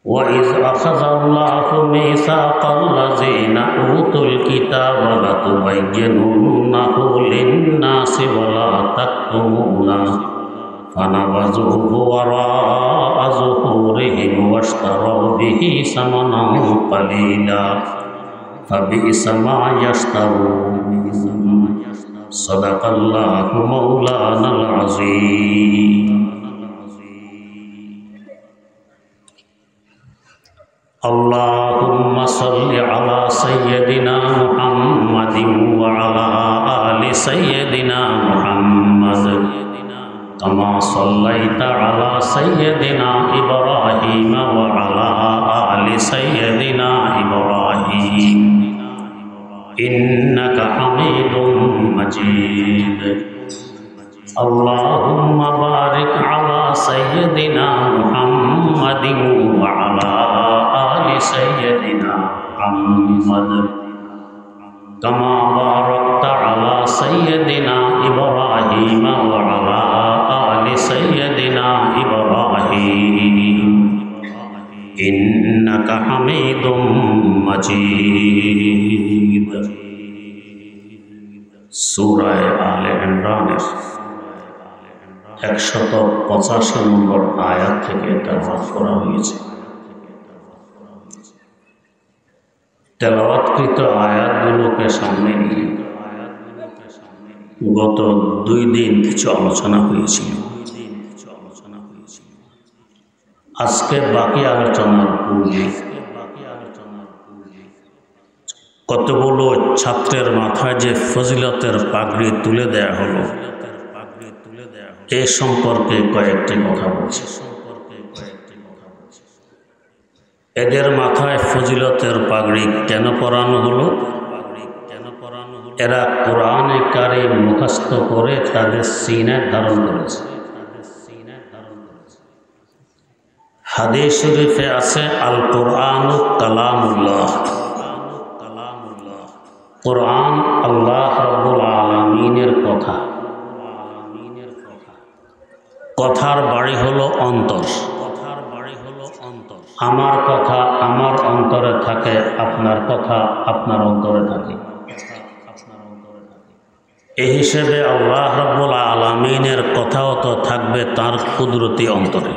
وَإِذْ أَخَذَ اللَّهُ مِيثَاقَ الَّذِينَ أُوتُوا الْكِتَابَ لَتُبَيِّنُنَّهُ لِلنَّاسِ وَلَا تَكْتُمُونَهُ فَنَبَذُوهُ وَرَاءَ ظُهُورِهِمْ وَاشْتَرَوْا بِهِ ثَمَنًا قَلِيلًا فَبِئْسَ مَا يَشْتَرُونَ صدق الله مولانا العظيم اللهم صل على سيدنا محمد وعلى آل سيدنا محمد كما صليت على سيدنا إبراهيم وعلى آل سيدنا إبراهيم إنك حميد مجيد اللهم بارك على سيدنا محمد وعلى آل سيدنا محمد كما باركت على سيدنا إبراهيم وعلى آل سيدنا إبراهيم إنك حميد مجيد سورة آل عمران 185 নম্বর আয়াত থেকে তেলাওয়াত করা হয়েছে। তেলাওয়াতকৃত আয়াতগুলোকে সামনে নিয়ে গত 2 দিন কিছু আলোচনা হয়েছিল। আজকে বাকি আলোচনার পূর্বে কতগুলো ছাত্রের মাথায় যে ফজিলতের পাগড়ি তুলে দেয়া হলো এ সম্পর্কে কয়েকটি কথা বলছি। এদের মাথায় ফজিলতের পাগড়ি কেন পরানো হলো? এরা কোরআনে কারীম মুখস্থ করে তাদের সিনায় ধারণ করেছে। হাদিস শরীফে আছে আল কোরআনু কালামুল্লাহ, কোরআন আল্লাহ রাব্বুল আলামিনের কথা। কথার বাড়ি হলো অন্তর। আমার কথা আমার অন্তরে থাকে, আপনার কথা আপনার অন্তরে থাকে। এই হিসেবে আল্লাহ রাব্বুল আলামিনের কথাও তো থাকবে তার কুদরতি অন্তরে।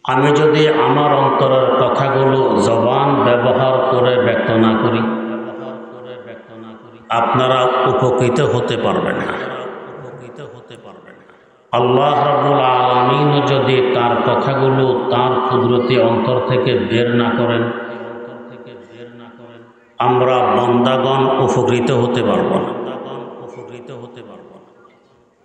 আমি যদি আমার অন্তরের কথাগুলো জবান ব্যবহার করে ব্যক্ত না করি, আপনারা উপকৃত হতে পারবেন না। আল্লাহ রাব্বুল আলামিন যদি তার কথাগুলো তার কুদরতি অন্তর থেকে বের না করেন, আমরা বান্দাগণ উপকৃত হতে পারব না।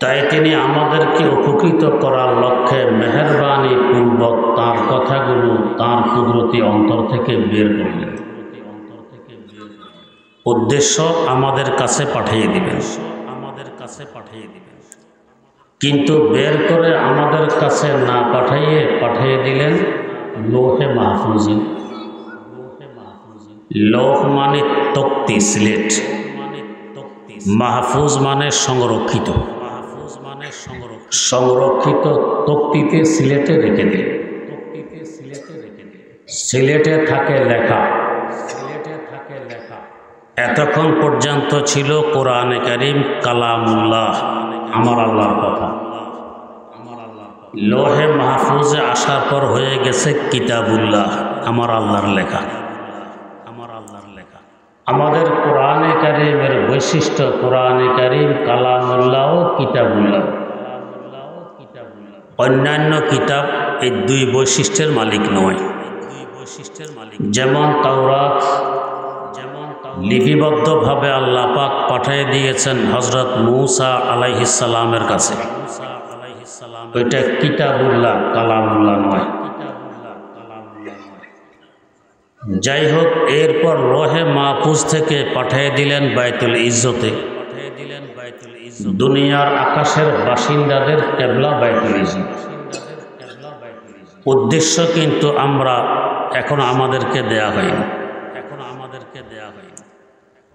তাই তিনি আমাদেরকে উপকৃত করার লক্ষ্যে মেহেরবানি পূর্বক তার কথাগুলো তার কুদরতি অন্তর থেকে বের করলেন। উদ্দেশ্য আমাদের কাছে পাঠিয়ে দিবেন। কিন্তু বের করে আমাদের কাছে না পাঠিয়ে দিলেন লোহে মাহফুজে। লৌহ মানে তক্তি, সিলেট। মাহফুজ মানে সংরক্ষিত। সংরক্ষিত তক্তিতে সিলেটে রেখে দিল। সিলেটে থাকে লেখা। এতক্ষণ পর্যন্ত ছিল কোরআনে কারীম কালামুল্লাহ, আমার আল্লাহর কথা। লোহে মাহফুজে আসার পর হয়ে গেছে কিতাবুল্লাহ, আমার আল্লাহর লেখা। আমাদের কোরআনে কারীমের বৈশিষ্ট্য কোরআনে কারীম কালামুল্লাহ ও কিতাবুল্লাহ। অন্যান্য কিতাব এই 2 বৈশিষ্ট্যের মালিক নয়। যেমন তাওরাত লিপিবদ্ধভাবে আল্লাহ পাক পাঠিয়ে দিয়েছেন হযরত মূসা আলাইহিস সালামের কাছে, ওইটা কিতাবুল্লাহ, কালামুল্লাহ নয়। যাই হোক, এরপর লোহে মাহফুজ থেকে পাঠিয়ে দিলেন বাইতুল ইজ্জতে। দুনিয়ার আকাশের বাসিন্দাদের কিবলা বাইতুল ইজ্জত। উদ্দেশ্য কিন্তু আমরা এখন আমাদেরকে দেয়া হয়নি।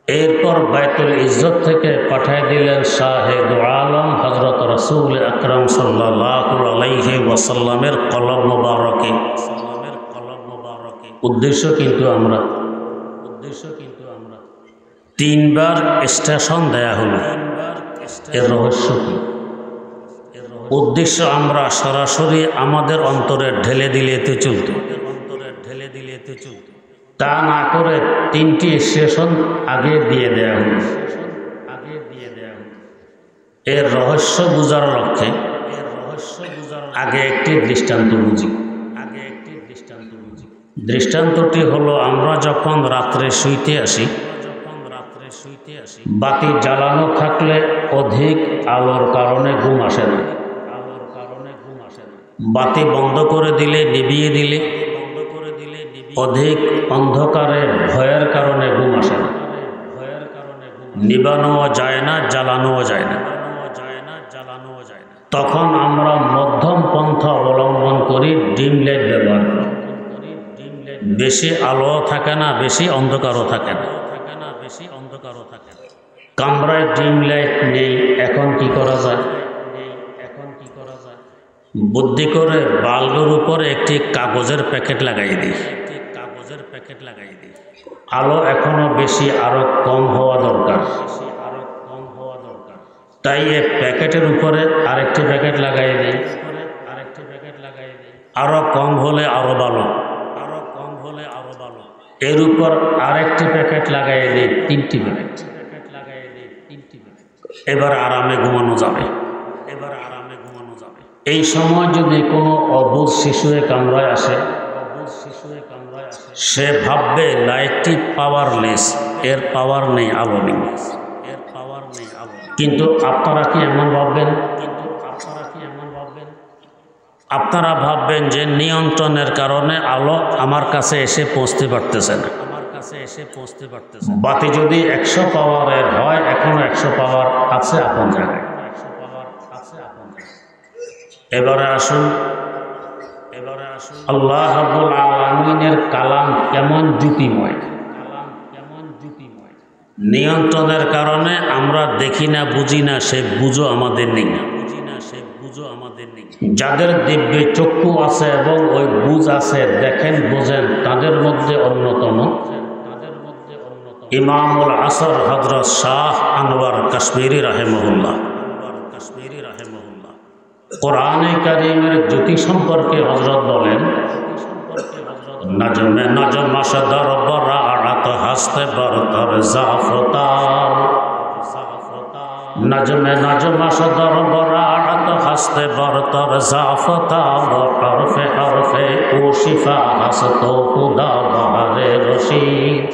এরপর বাইতুল ইজ্জত থেকে পাঠিয়ে দিলেন শাহে দু আলম হযরত রাসূল আকরাম সাল্লাল্লাহু আলাইহি ওয়াসাল্লামের কলব মোবারকে। উদ্দেশ্য কিন্তু আমরা তিনবার স্টেশন দেয়া হলো। এর রহস্য কি? উদ্দেশ্য আমরা সরাসরি আমাদের অন্তরে ঢেলে দিলে তো চলত, তা না করে তিনটি স্টেশন আগে দিয়ে দেয়া হলো। এর রহস্য বুঝার লক্ষ্যে আগে একটি দৃষ্টান্ত বুঝি। দৃষ্টান্তটি হলো, আমরা যখন রাত্রে শুইতে আসি, বাতি জ্বালানো থাকলে অধিক আলোর কারণে ঘুম আসে না। বাতি বন্ধ করে দিলে, নিভিয়ে দিলে অধিক অন্ধকারে ভয়ের কারণে ঘুম আসে না। নিবানোও যায় না, জ্বালানোও যায় না। তখন আমরা মধ্যম পন্থা অবলম্বন করি, ডিম লাইট ব্যবহার করি। বেশি আলো থাকে না, বেশি অন্ধকারও থাকে না। কামরায় ডিম লাইট নেই, এখন কি করা যায়? বুদ্ধি করে বাল্বের উপরে একটি কাগজের প্যাকেট লাগাই দিই। আলো এখনো বেশি, আরো কম হওয়া দরকার। তাই এই প্যাকেটের উপরে আরেকটি প্যাকেট লাগাই দিই। আরো কম হলে আরো ভালো। এর উপর আরেকটি প্যাকেট লাগাই দিই, তিনটি প্যাকেট। এবার আরামে ঘুমানো যাবে। এই সময় যদি কোনো অবুঝ শিশু কামরায় আসে, সে ভাববে লাইটটি পাওয়ারলেস, এর পাওয়ার নেই, আলো নেই। কিন্তু আপনারা কি এমন ভাববেন? আপনারা ভাববেন যে নিয়ন্ত্রণের কারণে আলো আমার কাছে এসে পৌঁছতে পারতেছে না। বাতি যদি 100 পাওয়ারের হয়, এখনো 100 পাওয়ার আছে আপন জায়গায়। এবারে আসুন, আল্লাহ রাব্বুল আলামিনের কালাম কেমন জ্যোতিময়। নিয়ন্ত্রণের কারণে আমরা দেখি না, বুঝি না, সে বুঝো আমাদের নেই। যাদের দিব্য চক্ষু আছে এবং ওই বুঝ আছে, দেখেন বোঝেন, তাদের মধ্যে অন্যতম ইমামুল আসর হযরত শাহ আনোয়ার কাশ্মীরি রাহিমাহুল্লাহ। কোরআনে কারীমের জ্যোতি সম্পর্কে হযরত বলেন, নজমে নজম আশদর বরাআত হাসতে বরতর জাফতার। নজমে নজম আশদর বরাআত হাসতে বরতর জাফতার। হরফে হরফে কুশিফা হাসতো খুদা বাহারে রশিদ।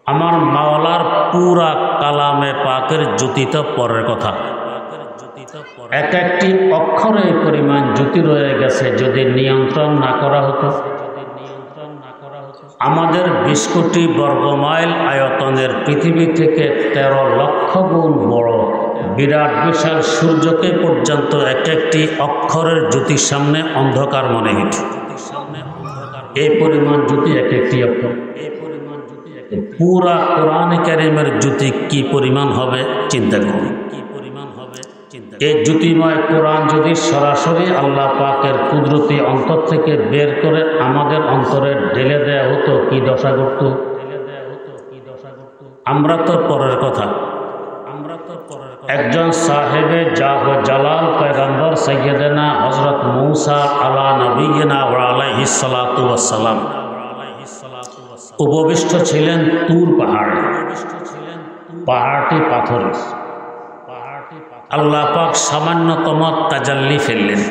আমার মাওলার পুরা কালামে পাকের জ্যোতিতে পরের কথা। এক একটি অক্ষরে পরিমাণ জ্যোতি রয়ে গেছে। যদি নিয়ন্ত্রণ না করা হতো, আমাদের 20 কোটি বর্গমাইল আয়তনের পৃথিবী থেকে 13 লক্ষ গুণ বড় বিরাট বিশাল সূর্যকে পর্যন্ত এক একটি অক্ষরের জ্যোতির সামনে অন্ধকার মনে হতো। এই পরিমাণ জ্যোতি এক একটি অক্ষর। পুরা কোরআনে কারীমের জ্যোতি কি পরিমাণ হবে চিন্তা করুন। এই জ্যোতিময় কোরআন যদি সরাসরি আল্লাহ পাকের কুদরতি অন্তর থেকে বের করে আমাদের অন্তরে ঢেলে দেয়া হতো, কি দশা ঘটত? আমরা তো পরের কথা। একজন সাহেবে জালাল পয়গম্বর সাইয়্যিদানা হযরত মূসা আলা নবিয়িনা ওয়া আলাইহিস সালাতু ওয়াস সালাম উপবিষ্ট ছিলেন তুর পাহাড়ে। পাহাড়টি পাথরের। আল্লাহ পাক সামান্যতম তাজাল্লি ফেললেন।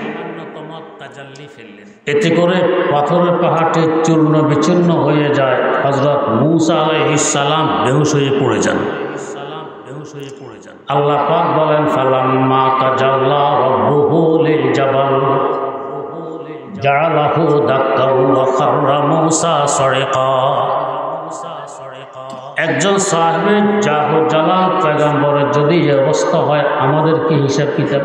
এতে করে পাথরের পাহাড়টি চূর্ণ বিচূর্ণ হয়ে যায়। হযরত মূসা আলাইহিস সালাম বেহুশ হয়ে পড়ে যান। আল্লাহ পাক বলেন, ফালাম্মা তাজাল্লা রাব্বুহু লিল জাবাল জাআলাহু দাক্কাও ওয়া খাররা মূসা সারিকা। একজন সাহেবে জালাল পয়গম্বরের যদি এই অবস্থা হয়, আমাদের কি হিসাব কিতাব?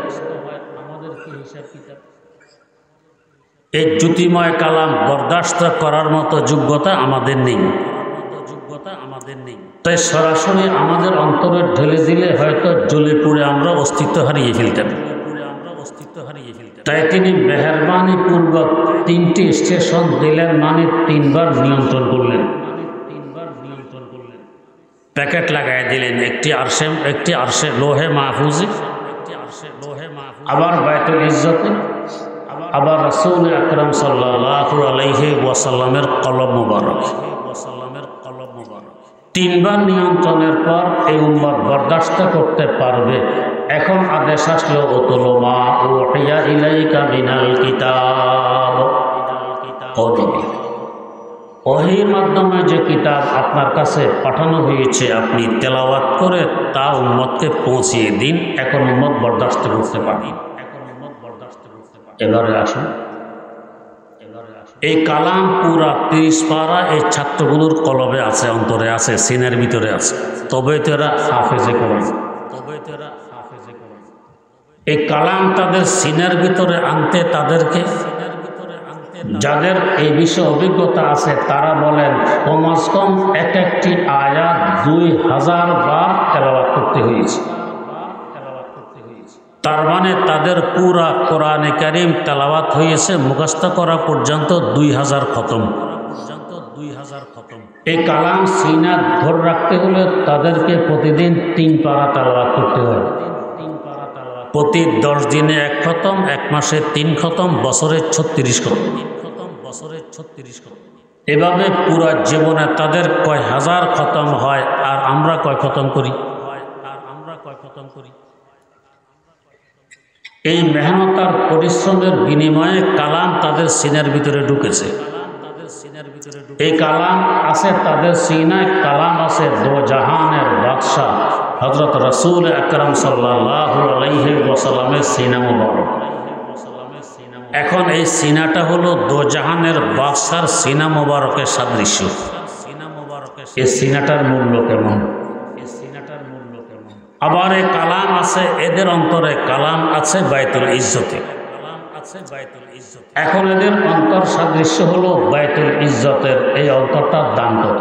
এই জ্যোতিময় কালাম বরদাস্ত করার মতো যোগ্যতা আমাদের নেই। তাই সরাসরি আমাদের অন্তরে ঢেলে দিলে হয়তো জ্বলে পুড়ে আমরা অস্তিত্ব হারিয়ে ফেলতাম। তাই তিনি মেহেরবানি পূর্বক 3টি স্টেশন দিলেন, মানে 3বার নিয়ন্ত্রণ করলেন, প্যাকেট লাগাই দিলেন, একটি আরশে লোহে মাহফুজে, আবার বাইতুল ইজ্জতে, আবার রাসূল আকরাম সাল্লাল্লাহু আলাইহি ওয়াসাল্লামের কলব মুবারক। 3বার নিয়ন্ত্রণের পর এই উম্মত বরদাস্ত করতে পারবে। এখন আদেশ আসলো উতলু মা উহিয়া ইলাইকা মিনাল কিতাব, ওহীর মাধ্যমে যে কিতাব আপনার কাছে পাঠানো হয়েছে আপনি তেলাওয়াত করে তা উম্মতকে পৌঁছিয়ে দিন। এখন উম্মত বরদাস্ত করতে পারেন। এবারে আসুন, এই কালাম পুরা 30 পারা এই ছাত্রগুলোর কলবে আছে, অন্তরে আছে, সিনের ভিতরে আছে। তবে তারা হাফেজে কোরআন, এই কালাম তাদের সিনের ভিতরে আনতে তাদেরকে, যাদের এই বিষয়ে অভিজ্ঞতা আছে তারা বলেন কমস কম একটি আয়াত 2000 বার তেলাওয়াত করতে হয়েছে। তার মানে তাদের পুরা কোরআনে কারীম তেলাওয়াত হয়েছে মুখস্থ করা পর্যন্ত 2000 খতম। এই কালাম সিনা ধরে রাখতে হলে তাদেরকে প্রতিদিন 3 পারা তেলাওয়াত করতে হয়। প্রতি 10 দিনে 1 খতম, 1 মাসে 3 খতম, বছরে 36 খতম। এভাবে পুরা জীবনে তাদের কয় হাজার খতম হয়, আর আমরা কয় খতম করি? এই মেহনত আর পরিশ্রমের বিনিময়ে কালাম তাদের সিনার ভিতরে ঢুকেছে। এই কালাম আছে তাদের সিনায়, কালাম আছে দো জাহানের বাদশাহ হযরত রাসূল আকরাম সাল্লাল্লাহু আলাইহি ওয়াসাল্লামের সিনা মুবারক। এখন এই সিনাটা হলো দো জাহানের বাদশার সিনা মুবারকের সাদৃশ্য। এই সিনাটার মূল্য কেমন? আবার এই কালাম আছে এদের অন্তরে, কালাম আছে বাইতুল ইজ্জতে। এখন এদের অন্তর সাদৃশ্য হলো বাইতুল ইজ্জতের, এই অন্তরটার দাম কত?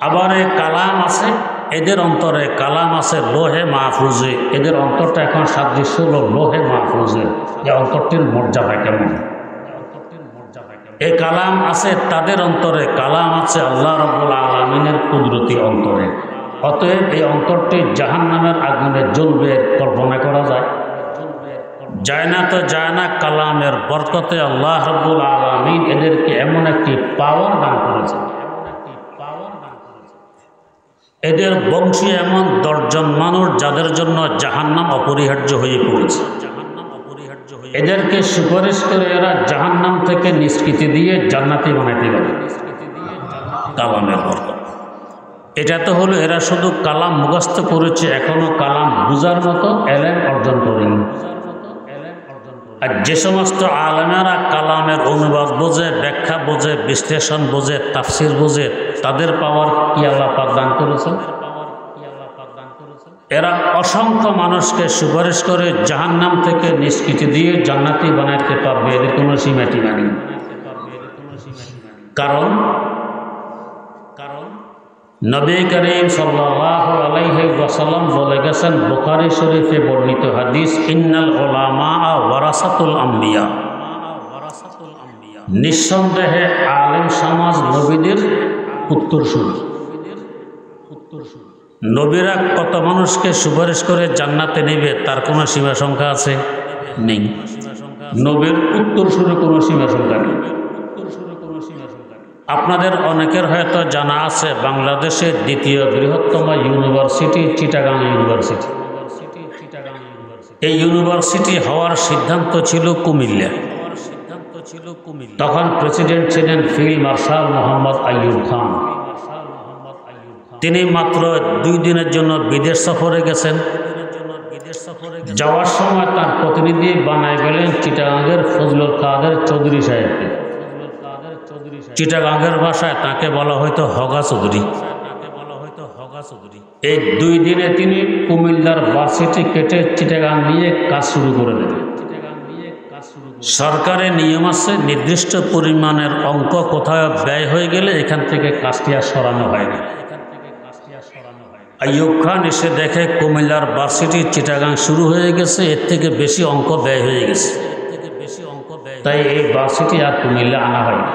আবার এই কালাম আছে এদের অন্তরে, কালাম আছে লোহে মাহফুজে, এদের অন্তরটা এখন সাদৃশ্য হলো লোহে মাহফুজে। এই অন্তরটির মর্যাদা কেমন? এই কালাম আছে তাদের অন্তরে, কালাম আছে আল্লাহ রাব্বুল আলামিনের কুদরতি অন্তরে। অতএব এই অন্তরটি জাহান্নামের আগুনে জ্বলবে, কল্পনা করা যায়? যায় না তো যায় না। কালামের বরকতে আল্লাহ রাব্বুল আলামিন এদেরকে এমন একটি পাওয়ার দান করেছে, এদের বংশী এমন 10 জন মানুষ যাদের জন্য জাহান্নাম অপরিহার্য হয়ে পড়েছে। এদেরকে সুপারিশ করে এরা জাহান্নাম থেকে নিষ্কৃতি দিয়ে জান্নাতি বানাইতে পারে। কালামের বরকত এটা তো হলো, এরা শুধু কালাম মুখস্থ করেছে, এখনো কালাম বুঝার মতো এলেম অর্জন করেনি। আর যে সমস্ত আলেমেরা কালামের অনুবাদ বোঝে, ব্যাখ্যা বোঝে, বিশ্লেষণ বোঝে, তাফসির বোঝে, তাদের পাওয়ার কি আল্লাহ পাক দান করেছেন? এরা অসংখ্য মানুষকে সুপারিশ করে জাহান্নাম থেকে নিষ্কৃতি দিয়ে জান্নাতি বানাইতে পারবে, এদের কোনো সীমাটিমা নেই। কারণ নবী করিম সাল্লাল্লাহু আলাইহি ওয়াসাল্লাম বলে গেছেন, বুখারী শরীফে বর্ণিত হাদিস, ইন্নাল উলামা ওয়ারাসাতুল আম্বিয়া, নিঃসন্দেহে আলেম সমাজ নবীদের উত্তরসূরি। নবীরা কত মানুষকে সুপারিশ করে জান্নাতে নেবে তার কোনো সীমা সংখ্যা আছে? নেই। নবীর উত্তরসূরি কোনো সীমা সংখ্যা নেই। আপনাদের অনেকের হয়তো জানা আছে বাংলাদেশের দ্বিতীয় বৃহত্তম ইউনিভার্সিটি চিটাগাং ইউনিভার্সিটি। এই ইউনিভার্সিটি হওয়ার সিদ্ধান্ত ছিল কুমিল্লা। তখন প্রেসিডেন্ট ছিলেন ফিল্ড মার্শাল মোহাম্মদ আইয়ুব খান। তিনি মাত্র 2 দিনের জন্য বিদেশ সফরে গেছেন। যাওয়ার সময় তার প্রতিনিধি বানায় গেলেন চিটাগাংয়ের ফজলুল কাদের চৌধুরী সাহেবকে। চিটাগাংয়ের ভাষায় তাকে বলা হয়তো হগা চৌধুরী। এই 2 দিনে তিনি কুমিল্লার ভার্সিটি কেটে চিটাগাং নিয়ে কাজ শুরু করে দেন। সরকারের নিয়ম আছে, নির্দিষ্ট পরিমাণের অঙ্ক কোথাও ব্যয় হয়ে গেলে এখান থেকে কাজটি আর সরানো হয় না। আইয়ুব খান এসে দেখে কুমিল্লার ভার্সিটি চিটাগাং শুরু হয়ে গেছে, এর থেকে বেশি অঙ্ক ব্যয় হয়ে গেছে, তাই এই ভার্সিটি আর কুমিল্লা আনা হয় না।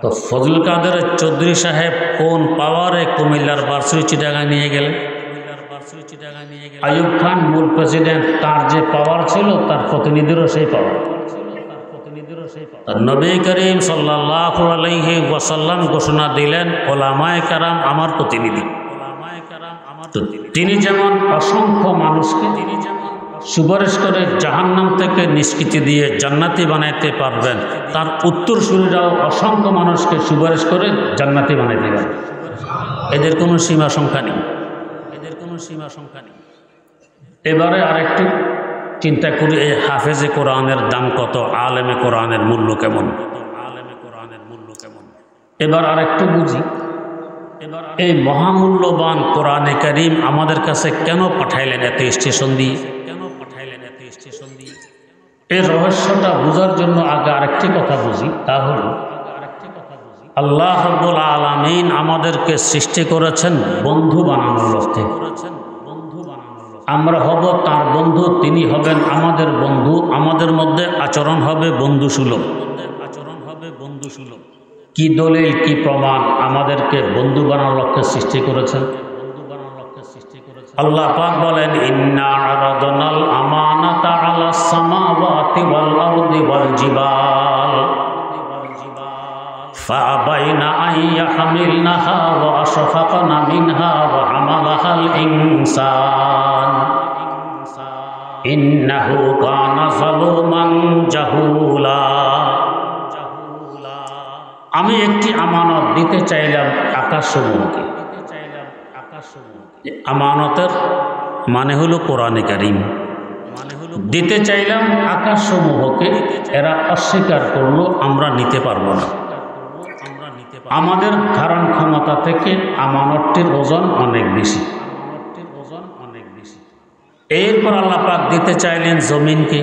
তো ফজলুল কাদের চৌধুরী সাহেব কোন পাওয়ারে কুমিল্লার ভার্সিটি চিটাগাং নিয়ে গেলেন? আইয়ুব খান মূল প্রেসিডেন্ট, তার যে পাওয়ার ছিল তার প্রতিনিধিরও সেই পাওয়ার। নবী করিম সাল্লাল্লাহু আলাইহি ওয়াসাল্লাম ঘোষণা দিলেন, ওলামায়ে কেরাম আমার প্রতিনিধি। তো তিনি যেমন অসংখ্য মানুষকে সুপারিশ করে জাহান্নাম থেকে নিষ্কৃতি দিয়ে জান্নাতি বানাইতে পারবেন, তার উত্তরসূরিরাও অসংখ্য মানুষকে সুপারিশ করে জান্নাতি বানাইতে পারবেন। এদের কোনো সীমা সংখ্যা নেই। এবারে আরেকটু চিন্তা করি, এই হাফেজে কোরআনের দাম কত, আলেমে কোরআনের মূল্য কেমন? এবার আরেকটু বুঝি, এই মহামূল্যবান কোরআনে কারীম আমাদের কাছে কেন পাঠাইলেন এত স্টেশন দিয়ে? এই রহস্যটা বোঝার জন্য আগে আরেকটি কথা বুঝি, তা হল আল্লাহ রাব্বুল আলামিন আমাদেরকে সৃষ্টি করেছেন বন্ধু বানানোর লক্ষ্যে। আমরা হব তার বন্ধু, তিনি হবেন আমাদের বন্ধু, আমাদের মধ্যে আচরণ হবে বন্ধুসুলভ। কি দলিল, কি প্রমাণ আমাদেরকে বন্ধু বানানোর লক্ষ্যে সৃষ্টি করেছেন? আল্লাহ পাক বলেন, ইন্না আরাদনাল আমানাতা আলাস সামাওয়াতি ওয়াল আরদি ওয়াল জিবাল ফাআবাইনা আন ইয়াহমিলনাহা ওয়া আশফাকনা মিনহা ওয়া হামালাহাল ইনসান ইন্নাহু কানা যালুমান জাহুলা। আমি একটি আমানত দিতে চাইলাম আকাশসমূহকে। আমানতের মানে হলো কোরআনে কারীম। দিতে চাইলাম আকাশসমূহকে, এরা অস্বীকার করলো, আমরা নিতে পারবো না। আমাদের ধারণ ক্ষমতা থেকে আমানতটির ওজন অনেক বেশি। এরপর আল্লাহ পাক দিতে চাইলেন জমিনকে,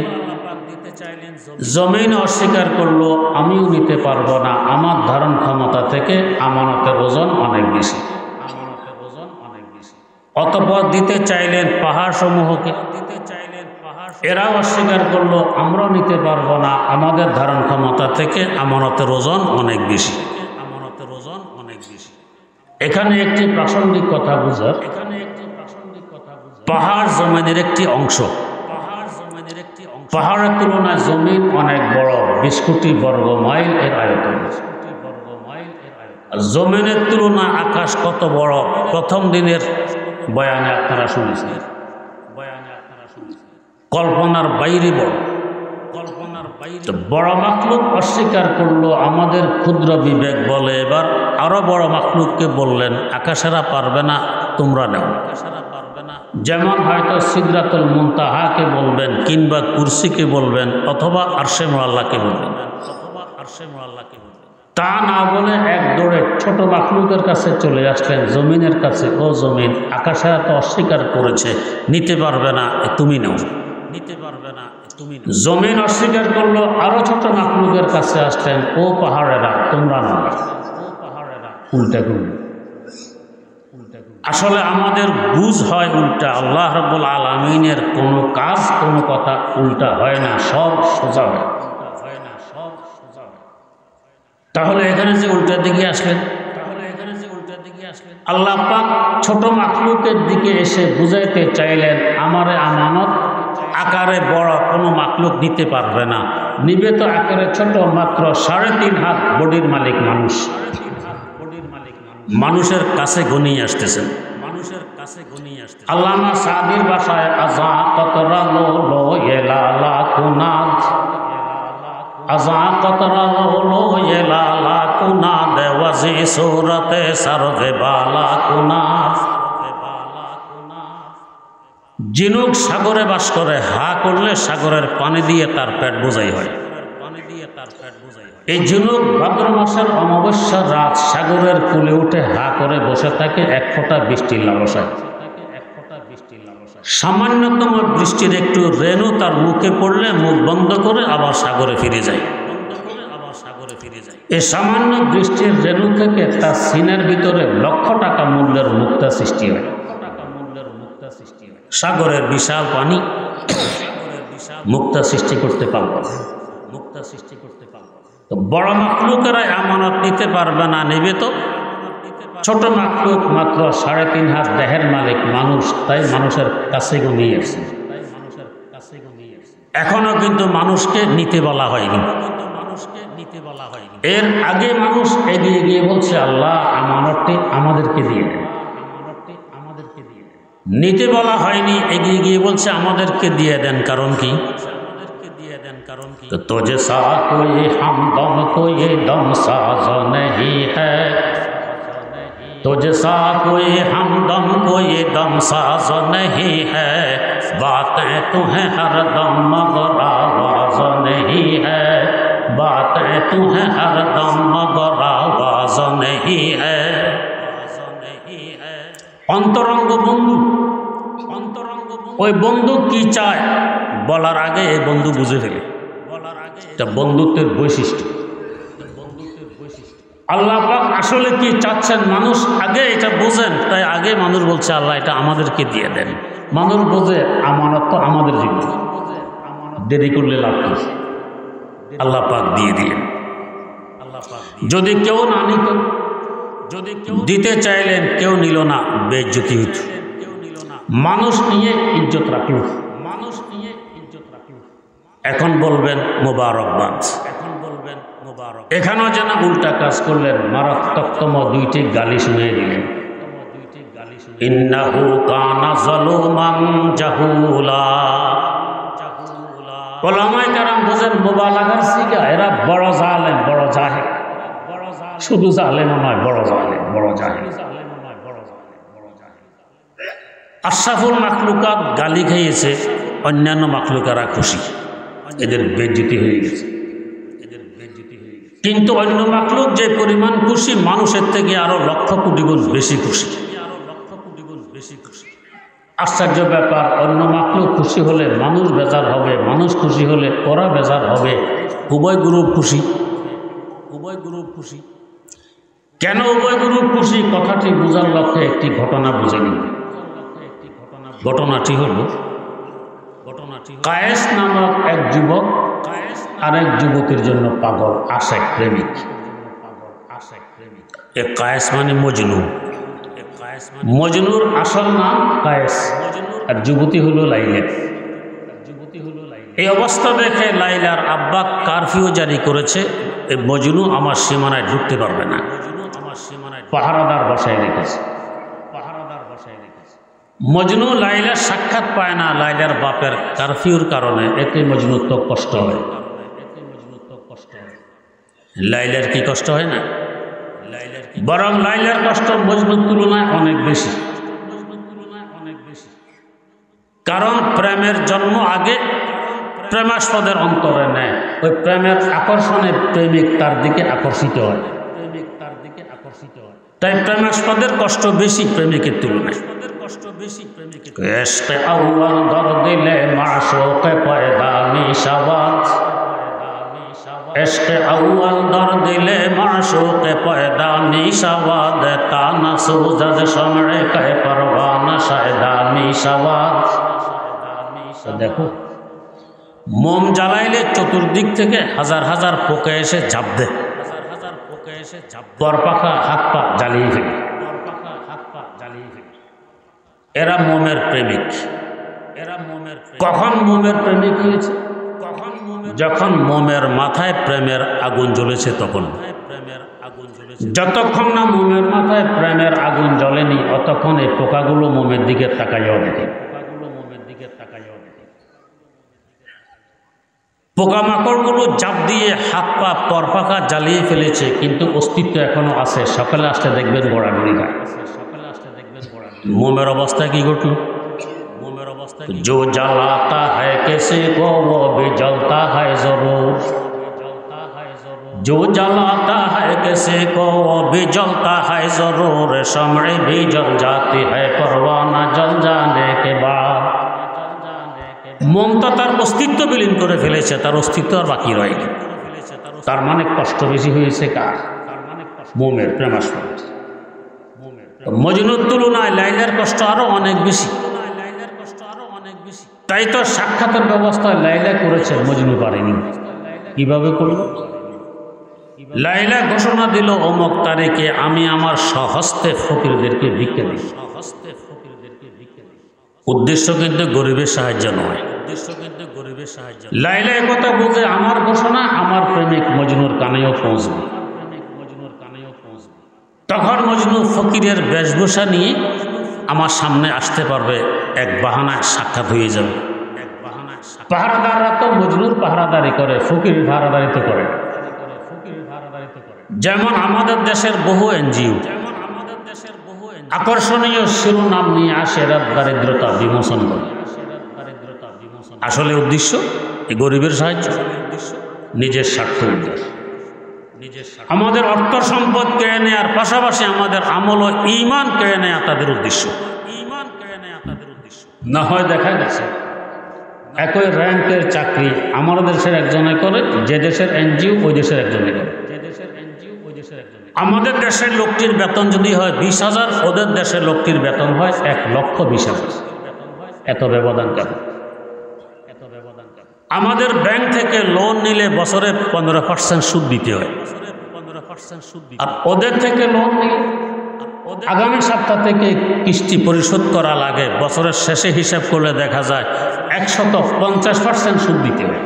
জমিন অস্বীকার করলো, আমিও নিতে পারবো না, আমার ধারণ ক্ষমতা থেকে আমানতের ওজন অনেক বেশি। অতঃপর দিতে চাইলেন পাহাড় সমূহকে, এরাও অস্বীকার করলো, আমরাও নিতে পারবো না, আমাদের ধারণ ক্ষমতা থেকে আমানতের ওজন অনেক বেশি। এখানে একটি প্রাসঙ্গিক কথা বুঝার, পাহাড় জমিনের একটি অংশ। পাহাড়ের তুলনায় জমিন অনেক বড়, 20 কোটি বর্গ মাইল এর আয়তন। জমিনের তুলনায় আকাশ কত বড়, প্রথম দিনের বয়ানে আপনারা শুনেছেন। কল্পনার বাইরে বড়। বড় মাখলুক অস্বীকার করলো, আমাদের ক্ষুদ্র বিবেক বলে। এবার আরো বড় মাখলুককে বললেন, আকাশেরা পারবে না, তোমরা নাও। যেমন হয়তো সিদরাতুল মুনতাহাকে বলবেন, কিংবা কুরসিকে বলবেন, অথবা আরশে মুআল্লাকে বলবেন। তা না বলে এক দৌড়ে ছোট মাখলুকের কাছে চলে আসলেন, জমিনের কাছে। ও জমিন, আকাশেরা তো অস্বীকার করেছে, নিতে পারবে না, তুমি নাও। জমিন অস্বীকার করলো, আরো ছোট মাখলুকের কাছে আসলেন, ও পাহাড়েরা, তোমরা নাও। উল্টা করল। আসলে আমাদের বুঝ হয় উল্টা। আল্লাহ রাব্বুল আলামিনের কোনো কাজ, কোনো কথা উল্টা হয় না, সব সোজা হয়। তাহলে এখানে যে উল্টা দিকে আসলেন, আল্লাহ পাক ছোট মাখলুকের দিকে এসে বুঝাইতে চাইলেন, আমারে আমানত আকারে বড় কোনো মাখলুক নিতে পারবে না, নিবে তো আকারে ছোট, মাত্র 3.5 হাত বডির মালিক মানুষ। মানুষের কাছে ঘনিয়ে আসতেছেন। আল্লামা সাদির ভাষায় আযা কতরা লো লো এলালা কুনাদ, আযা কতরা লো লো এলালা কুনাদ, ওয়াজি সূরতে সারভে বালা কুনাদ। জিনুক সাগরে বাস করে, হা করলে সাগরের পানি দিয়ে তার পেট বোঝাই হয়। এই ঝিনুক ভাদ্র মাসের অমাবস্যার রাত সাগরের কূলে উঠে হা করে বসে থাকে, 1 ফোঁটা বৃষ্টির লালসায়। সামান্যতম বৃষ্টির একটু রেণু তার মুখে পড়লে মুখ বন্ধ করে আবার সাগরে ফিরে যায়। এই সামান্য বৃষ্টির রেণু থেকে তার সিনের ভিতরে লক্ষ টাকা মূল্যের মুক্তা সৃষ্টি হয়। সাগরের বিশাল পানি মুক্তা সৃষ্টি করতে পারবে না। তো বড় মাখলুকেরা আমানত নিতে পারবে না, নেবে তো ছোট মাখলুক মাত্র 3.5 হাত দেহের মালিক মানুষ, তাই মানুষের কাছে ঘুমিয়ে আসছে। এখনো কিন্তু মানুষকে নিতে বলা হয়নি। এর আগে মানুষ এগিয়ে গিয়ে বলছে আল্লাহ আমানতটি আমাদেরকে দিয়ে দেন। নিতে বলা হয়নি, এগিয়ে গিয়ে বলছে আমাদেরকে দিয়ে দেন। কারণ কি? तो तुझे सा कोई हमदम कोई दम साज नहीं है, तुझे सा कोई हमदम कोई दम साज नहीं है, बातें तुम्हें हर दम मगर आवाज नहीं है, बातें तुम्हें हर दम मगर आवाज नहीं है। অন্তরঙ্গ বন্ধু, ওই বন্ধু কি চায় বলার আগে এই বন্ধু বুঝে ফেলে। এটা বন্ধুত্বের বৈশিষ্ট্য। আল্লাহ পাক আসলে কি চাচ্ছেন মানুষ আগে এটা বোঝেন, তাই আগে মানুষ বলছে আল্লাহ এটা আমাদেরকে দিয়ে দেন। মানুষ বোঝে আমানত তো আমাদের জীবন, দেরি করলে লাভ কি? আল্লাহ পাক দিয়ে দিলেন। যদি কেউ না নিত, যদি কেউ দিতে চাইলেন কেউ নিল না, বেইজ্জতি হইত। মানুষ নিয়ে ইজ্জত রাখল, মানুষ নিয়ে ইজ্জত রাখল। এখন বলবেন মোবারকবাদ, এখন বলবেন মোবারক। এখানেও যেন উল্টা কাজ করলেন, মারাত্মকতম 2টি গালি শুনিয়ে দিলেন। ইন্নাহু কানা যালুমান জাহুলা। ওলামায়ে কেরাম বুঝেন মুবালাগার সিগা, এরা বড় জালেম, বড় জাহেল। শুধু জালেম নয়, বড় জালেম, বড় জাহেল। আশরাফুল মাখলুকাত গালি খেয়েছে, অন্যান্য মাখলুকারা খুশি, এদের বেইজ্জতি হয়ে গেছে। কিন্তু অন্য মাখলুক যে পরিমাণ খুশি, মানুষের থেকে আরো লক্ষ কোটি গুণ বেশি খুশি। আশ্চর্য ব্যাপার, অন্য মাখলুক খুশি হলে মানুষ বেজার হবে, মানুষ খুশি হলে ওরা বেজার হবে। উভয় গ্রুপ খুশি, উভয় গ্রুপ খুশি। কেন উভয় গ্রুপ খুশি? কথাটি বোঝার লক্ষ্যে একটি ঘটনা বুঝে নিন। ঘটনাটি হল, কায়েস নামক এক যুবক আরেক যুবকের জন্য পাগল, আশেক, প্রেমিক। এ কায়েস মানে মজনু। মজনুর আসল নাম কায়েস, আর যুবতী হলো লাইলা। এই অবস্থা দেখে লাইলার আব্বা কারফিউ জারি করেছে, এই মজনু আমার সীমানায় ঢুকতে পারবে না। পাহারাদার বসায় রেখেছে। মজনু লাইলার সাক্ষাৎ পায় না লাইলার বাপের কারফিউর কারণে। এতে মজনুর তো কষ্ট হয়। লাইলার কি কষ্ট হয় না? বরং লাইলার কষ্ট মজনুর তুলনায় অনেক বেশি। কারণ প্রেমের জন্ম আগে প্রেমাস্পদের অন্তরে নেয়, ওই প্রেমের আকর্ষণে প্রেমিক তার দিকে আকর্ষিত হয়। তাই প্রেমাস্পদের কষ্ট বেশি প্রেমিকের তুলনায়। इश्क़ अव्वल दर दिले माशूक़ पैदा निशावत, इश्क़ अव्वल दर दिले माशूक़ पैदा निशावत, ताना सूज़द शमअ कै परवाना शायदा निशावत। देखो मोम জ্বালাইলে চতুর্দিক থেকে হাজার হাজার পোকা এসে ঝাঁপ দেয়, পরপাখা হাত পা জ্বালিয়ে ফেলে। এরা মোমের প্রেমিক। কখন মোমের প্রেমিক হয়েছে? যখন মোমের মাথায় প্রেমের আগুন জ্বলেছে তখন। যতক্ষণ না মোমের মাথায় প্রেমের আগুন জ্বলেনি অতক্ষণ এই পোকাগুলো মোমের দিকে তাকাইয়াও দেখে। পোকামাকড়গুলো জাপ দিয়ে হাত পা পরপাখা জ্বালিয়ে ফেলেছে, কিন্তু অস্তিত্ব এখনো আছে। সকালে আসতে দেখবেন গড়াগড়ি খায়। মোমের অবস্থা কি ঘটল? মোমের অবস্থা जो जलाता है किसी को वो भी जलता है जरूर, जो जलाता है किसी को वो भी जलता है जरूर, शम्अ भी जल जाती है परवाना जल जाने के बाद। মমতা তার অস্তিত্ব বিলীন করে ফেলেছে, তার অস্তিত্ব আর বাকি রয়নি। তার মানে কষ্ট বেশি হয়েছে কার? মোমের, প্রেমাস্পদ। মজনুর তুলনায় লাইলার কষ্ট আরো অনেক বেশি। তাই তো সাক্ষাতের ব্যবস্থায় লাইলা করেছে, মজনু পারেনি। কিভাবে করল? লাইলা ঘোষণা দিল অমুক তারিখে আমি আমার স্বহস্তে ফকিরদেরকে ভিক্ষা দিই। উদ্দেশ্য কিন্তু গরিবের সাহায্য নয়। লাইলা একথা বলতে আমার ঘোষণা আমার প্রেমিক মজনুর কানেও পৌঁছবে। তখন মজনু ফকিরের বেশভূষা নিয়ে আমার সামনে আসতে পারবে, এক বাহানায় সাক্ষাৎ হয়ে যাবে। পাহারাদাররা তো মজনুর পাহারাদারি করে, ফকির পাহারাদারি তো করে। যেমন আমাদের দেশের বহু এনজিও আকর্ষণীয় শিরোনাম নিয়ে আসে, এরা দারিদ্রতা বিমোচন করে। আসলে উদ্দেশ্য এই গরিবের সাহায্য, নিজের স্বার্থ উদ্দেশ্য। আমাদের অর্থ সম্পদ কেড়ে নেওয়ার পাশাপাশি আমাদের আমল ও ঈমান কেড়ে নেওয়া তাদের উদ্দেশ্য। না হয় দেখা গেছে একই র্যাঙ্কের চাকরি আমার দেশের একজনে করে, যে দেশের এনজিও ওই দেশের একজনে করে। আমাদের দেশের লোকটির বেতন যদি হয় 20,000, ওদের দেশের লোকটির বেতন হয় 1,20,000। এত ব্যবধান কেন? আমাদের ব্যাংক থেকে লোন নিলে বছরে 15% সুদ দিতে হয়, আর ওদের থেকে লোন নিলে আগামী সপ্তাহ থেকে কিস্তি পরিশোধ করা লাগে। বছরের শেষে হিসাব করলে দেখা যায় 150% সুদ দিতে হয়।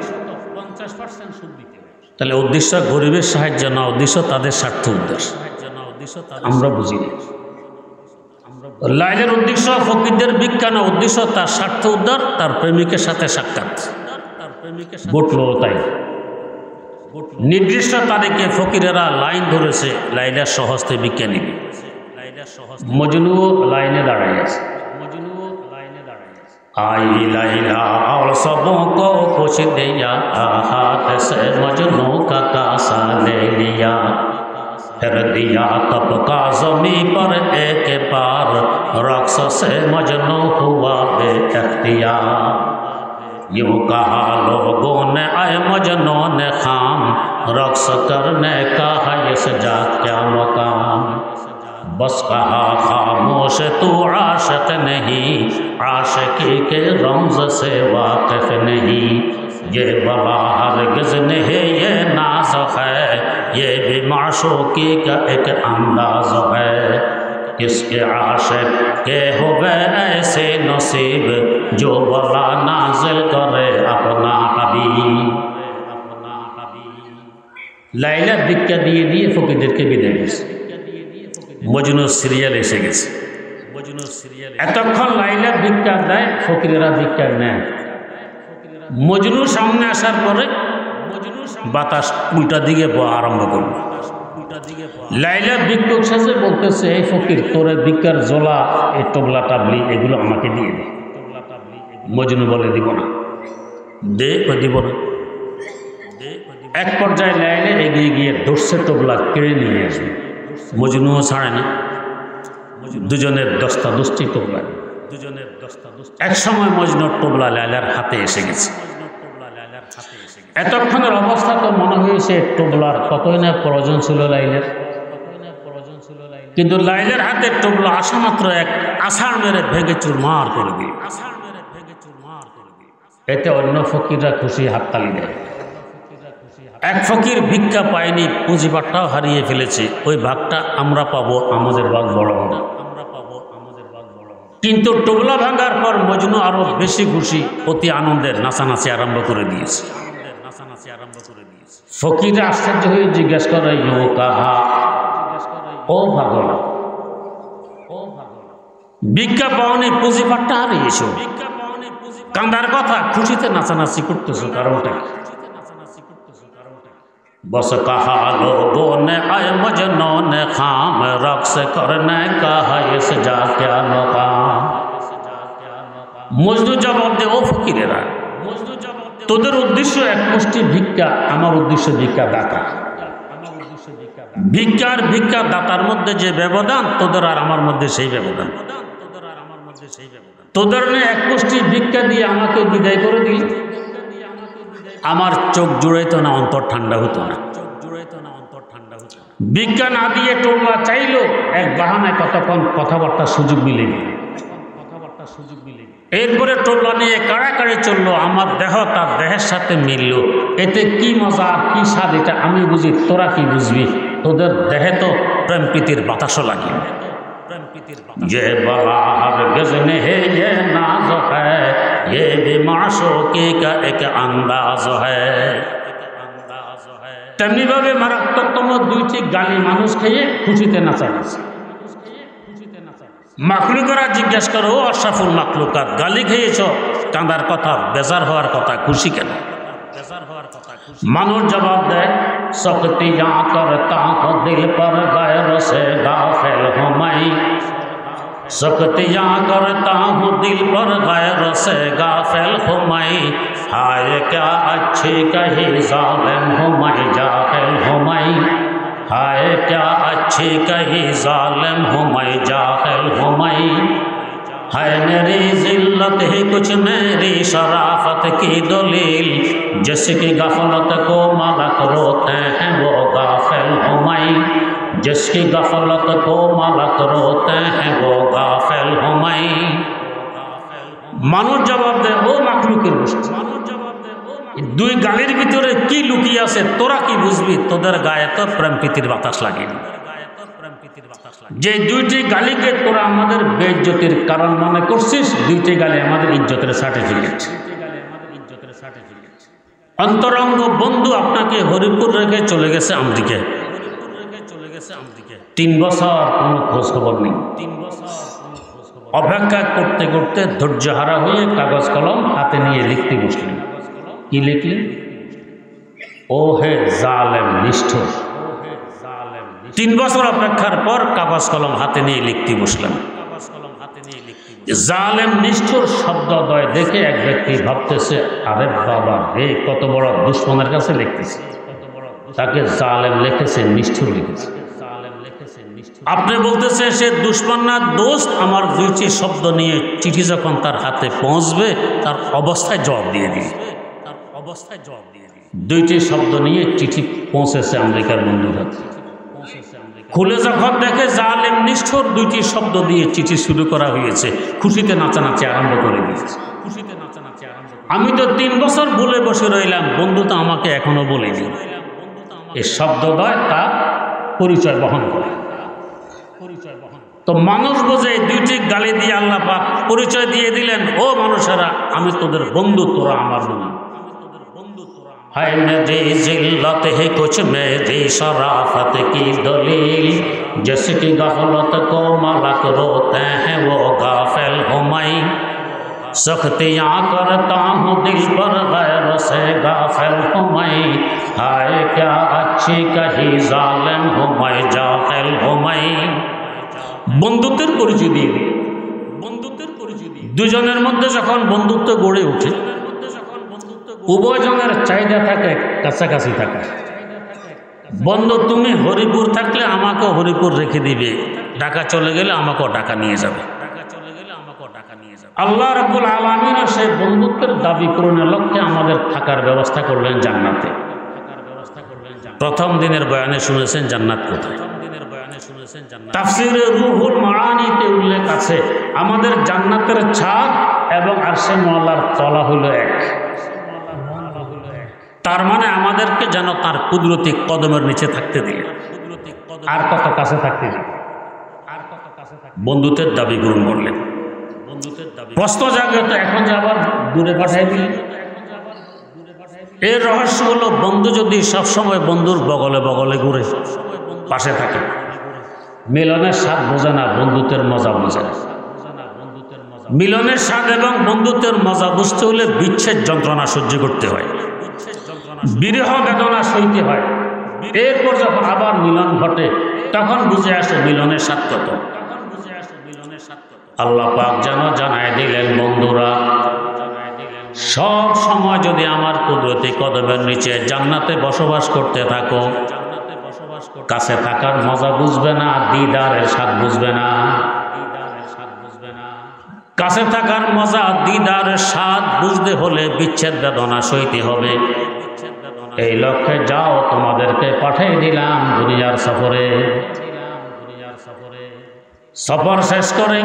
তাহলে উদ্দেশ্য গরিবের সাহায্য না, উদ্দেশ্য তাদের স্বার্থ উদ্দেশ্য। আমরা বুঝি না। লাইলের উদ্দেশ্য ফকিরদের ভিক্ষা না, উদ্দেশ্য তার স্বার্থ উদ্ধার, তার প্রেমিকের সাথে সাক্ষাৎ ঘটল। তাই নির্দিষ্ট তারিখে ফকিরেরা লাইন ধরেছে লাইলার স্বহস্তে ভিক্ষা নিবে। মজনুও লাইনে দাঁড়াই আছে। आई लैला और सबों को कुछ दिया, हाथ से मजनू का कासा ले लिया, फिर दिया तब का ज़मी पर एक बार, रक्स से मजनू हुआ बेख्तियार। यूँ कहा लोगों ने आए मजनू ने खाम, रक्स करने का है इस जात क्या मकाम। बस कहा खामोश तू आशिक नहीं, आशिकी के रमज से वाकिफ नहीं। ये बला हरगिज़ नहीं ये नाज है, ये भी माशूकी का एक अंदाज है। किसके आशिक के हुए ऐसे नसीब, जो बला नाजिल करे अपना हबीब। लाइला भिक्षा दिए दिए फकीरদেরকে বিদায় দিয়েছে। মজনু সিরিয়াল এসে গেছে। এতক্ষণ লাইলা ভিক্ষা দেয়, ফকিরেরা ভিক্ষা নেয়। মজনু সামনে আসার পরে বাতাস উল্টা দিকে বওয়া আরম্ভ করল। লাইলা ভিক্ষুক সাজে বলতেছে, এই ফকির তোরে ভিক্ষার জোলা, এই টোবলা টাবলি এগুলো আমাকে দিয়ে দে। মজনু বলে দিব না। দে দিব না। এক পর্যায়ে লাইলা এগিয়ে গিয়ে ধরছে টোবলা কেড়ে নিয়ে আসবে। মজনুও ছাড়ে না। দুজনের দস্তাদস্তি টোবলা। এক সময় মজনুর টোবলা লাইলার হাতে এসে গেছে। এতক্ষণের অবস্থা তো মনে হয়েছে টোবলার কতই না প্রয়োজন ছিল লাইলের, কিন্তু লাইলের হাতে টোবলা আসা মাত্র এক আছাড় মেরে ভেঙে চুরমার করে দিল। এতে অন্য ফকিররা খুশি হাততালি দেয়। এক ফকির ভিক্ষা পায়নি, পুঁজিবাটটাও হারিয়ে ফেলেছে, ওই ভাগটা আমরা পাবো, আমাদের ভাগ বড় হবে। কিন্তু টোবলা ভাঙার পর মজনু আরো বেশি খুশি, অতি আনন্দের নাচানাচি আরম্ভ করে দিয়েছে। ফকির আশ্চর্য হয়ে জিজ্ঞেস করে, ইউ কাহা, ও ভাগল, ভিক্ষা পাওনি, পুঁজিবাটটা হারিয়েছ, কান্দার কথা, খুশিতে নাচানাচি করতেছো, কারণটা কি? बस कहा लोगों ने आए मजनू ने खाम, रक्स करने का है इस जा क्या मकाम। মজনু জবাব দে, ও ফকিরেরা, তোদের উদ্দেশ্য এক মুষ্টি ভিক্ষা, আমার উদ্দেশ্য ভিক্ষা দাতা। ভিক্ষার ভিক্ষা দাতার মধ্যে যে ব্যবধান, তোদের আর আমার মধ্যে সেই ব্যবধান। তোদের নে এক কোষ্ঠী ভিক্ষা দিয়ে আমাকে বিদায় করে দিল। আমার চোখ জুড়াইতো না, অন্তর ঠান্ডা হতো না। ভিক্ষা না দিয়ে টোল্লা চাইলো, এক বাহানায় কতক্ষণ কথাবার্তার সুযোগ মিলে গেল। এরপরে টোল্লা নিয়ে কাড়াকাড়ি চললো, আমার দেহ তার দেহের সাথে মিলল। এতে কি মজা আর কি স্বাদ এটা আমি বুঝি, তোরা কি বুঝবি? তোদের দেহে তো প্রেম প্রীতির বাতাসও লাগে। ये बला हरगिज़ नहीं ये नाज़ है, ये भी माशूक़ी का एक अंदाज़ है। তেমনি ভাবে মারাত্মকতম দুইটি গালি মানুষ খেয়ে খুশিতে নাচাচ্ছে। মাখলুকরা জিজ্ঞেস করো, আশরাফুল মাখলুকাত গালি খেয়েছ, কাঁদার কথা, বেজার হওয়ার কথা, খুশি কেন? মানুষ জবাব দেয়, সখতিয়া করতা হো দিল পর গায়র সে গাফিল হো মাই, সখতিয়া করতা হো দিল পর গায়র সে গাফিল হো মাই, হায় ক্যা अच्छी कही जालिम हो मैं जाहिल हो मैं, हाय क्या अच्छी कही जालिम हो मैं जाहिल हो मैं, है मेरी जिल्लत ही कुछ मेरी शराफत की दलील, जिसकी गफलत को मलक रोते हैं वो गाफिल हो मैं, जिसकी गफलत को मलक रोते हैं वो गाफिल हो मैं। মানুষ জবাব দেয়, ও মাখলুকের গোষ্ঠী, দুই গালির ভিতরে কি লুকিয়ে আছে তোরা কি বুঝবি? তোদের গায়ে তো প্রেম প্রীতির বাতাস লাগে। যে দুইটি গালিকে তোরা আমাদের বেইজ্জতির কারণ মনে করছিস, দুইটি গালি আমাদের ইজ্জতের সার্টিফিকেট। অন্তরঙ্গ বন্ধু আপনাকে হরিপুর রেখে চলে গেছে আমেরিকা, 3 বছর কোনো খোঁজ খবর নেই। অপেক্ষা করতে করতে ধৈর্যহারা হয়ে কাগজ কলম হাতে নিয়ে লিখতে বসলেন। কি লিখলেন? ও হে জালেম নিষ্ঠুর। 3 বছর অপেক্ষার পর কাগজ কলম হাতে নিয়ে লিখতে বসলেন। জালেম নিষ্ঠুর শব্দদ্বয় দেখে এক ব্যক্তি ভাবতেছে, আরে বাবা রে, কত বড় দুশ্মনের কাছে লিখতেছে। তাকে জালেম লিখেছে, নিষ্ঠুর লিখেছে। আপনি বলতেছে সে দুশ্মন না দোস্ত। আমার দুইটি শব্দ নিয়ে চিঠি যখন তার হাতে পৌঁছবে, তার অবস্থায় জবাব দিয়ে দিই। দুইটি শব্দ নিয়ে চিঠি পৌঁছেছে আমেরিকার বন্ধুর হাতে। খুলে যখন দেখে জালেম নিষ্ঠুর, দুইটি শব্দ দিয়ে চিঠি শুরু করা হয়েছে, খুশিতে নাচানাচি আরম্ভ করে দিয়েছে। আমি তো 3 বছর ভুলে বসে রইলাম, বন্ধু তো আমাকে এখনো বলেনি। এই শব্দদ্বয় তার পরিচয় বহন করে। তো মানুষ বোঝে, দুইটি গালি দিয়ে আল্লাহ পাক পরিচয় দিয়ে দিলেন, ও মানুষেরা আমি তোদের বন্ধু, তোরা আমার বন্ধু। है मेरी जिल्लत है कुछ मेरी शराफत की दलील, जिसकी गफलत को मलक रोते हैं वो गाफिल हो मैं, सख्तियाँ करता हूँ दिल पर गैर से गाफिल हो मैं, हाय क्या अच्छी कही जालिम हो मैं जाहिल हो मैं। বন্ধুত্বের পরিচয় দিয়ে দিই। দুজনের মধ্যে যখন বন্ধুত্ব গড়ে ওঠে, উভয়জনের চাহিদা থাকে কাছাকাছি থাকা। বন্ধু তুমি হরিপুর থাকলে আমাকে হরিপুর রেখে দিবে, ঢাকা চলে গেলে আমাকেও ঢাকা নিয়ে যাবে। আল্লাহ রাব্বুল আলামিন সেই বন্ধুত্বের দাবি পূরণের লক্ষ্যে আমাদের থাকার ব্যবস্থা করলেন জান্নাতে। প্রথম দিনের বয়ানে শুনেছেন জান্নাত কোথায়। তাফসীরে রুহুল মাআনিতে উল্লেখ আছে, আমাদের জান্নাতের ছাদ এবং আরশে মুআল্লার তলা হলো এক। তার মানে আমাদেরকে যেন তার কুদরতি কদমের নিচে থাকতে দিলে, আর কত কাছে থাকতে দিলে। বন্ধুত্বের দাবি গ্রহণ করলেন। প্রশ্ন জাগে, তো এখন যে আবার দূরে পাঠাই দিলেন। এর রহস্য হলো, বন্ধু যদি সবসময় বন্ধুর বগলে বগলে ঘুরে পাশে থাকে, মিলনের স্বাদ বোঝে না, বন্ধুত্বের মজা বোঝে না। মিলনের স্বাদ এবং বন্ধুত্বের মজা বুঝতে হলে বিচ্ছেদ যন্ত্রণা সহ্য করতে হয়, বিরহ বেদনা সইতে হয়। এরপর যখন আবার মিলন ঘটে, তখন বুঝে আসে মিলনের স্বাদ কত। আল্লাহ পাক যেন জানায় দিলেন, বন্ধুরা সব সময় যদি আমার কুদরতি কদমের নিচে জান্নাতে বসবাস করতে থাকো, কাছে থাকার মজা বুঝবে না, দিদারের স্বাদ বুঝবে না। কাছে থাকার মজা, দিদারের স্বাদ বুঝতে হলে বিচ্ছেদ বেদনা সইতে হবে। এই লক্ষ্যে যাও, তোমাদেরকে পাঠিয়ে দিলাম দুনিয়ার সফরে। সফর শেষ করে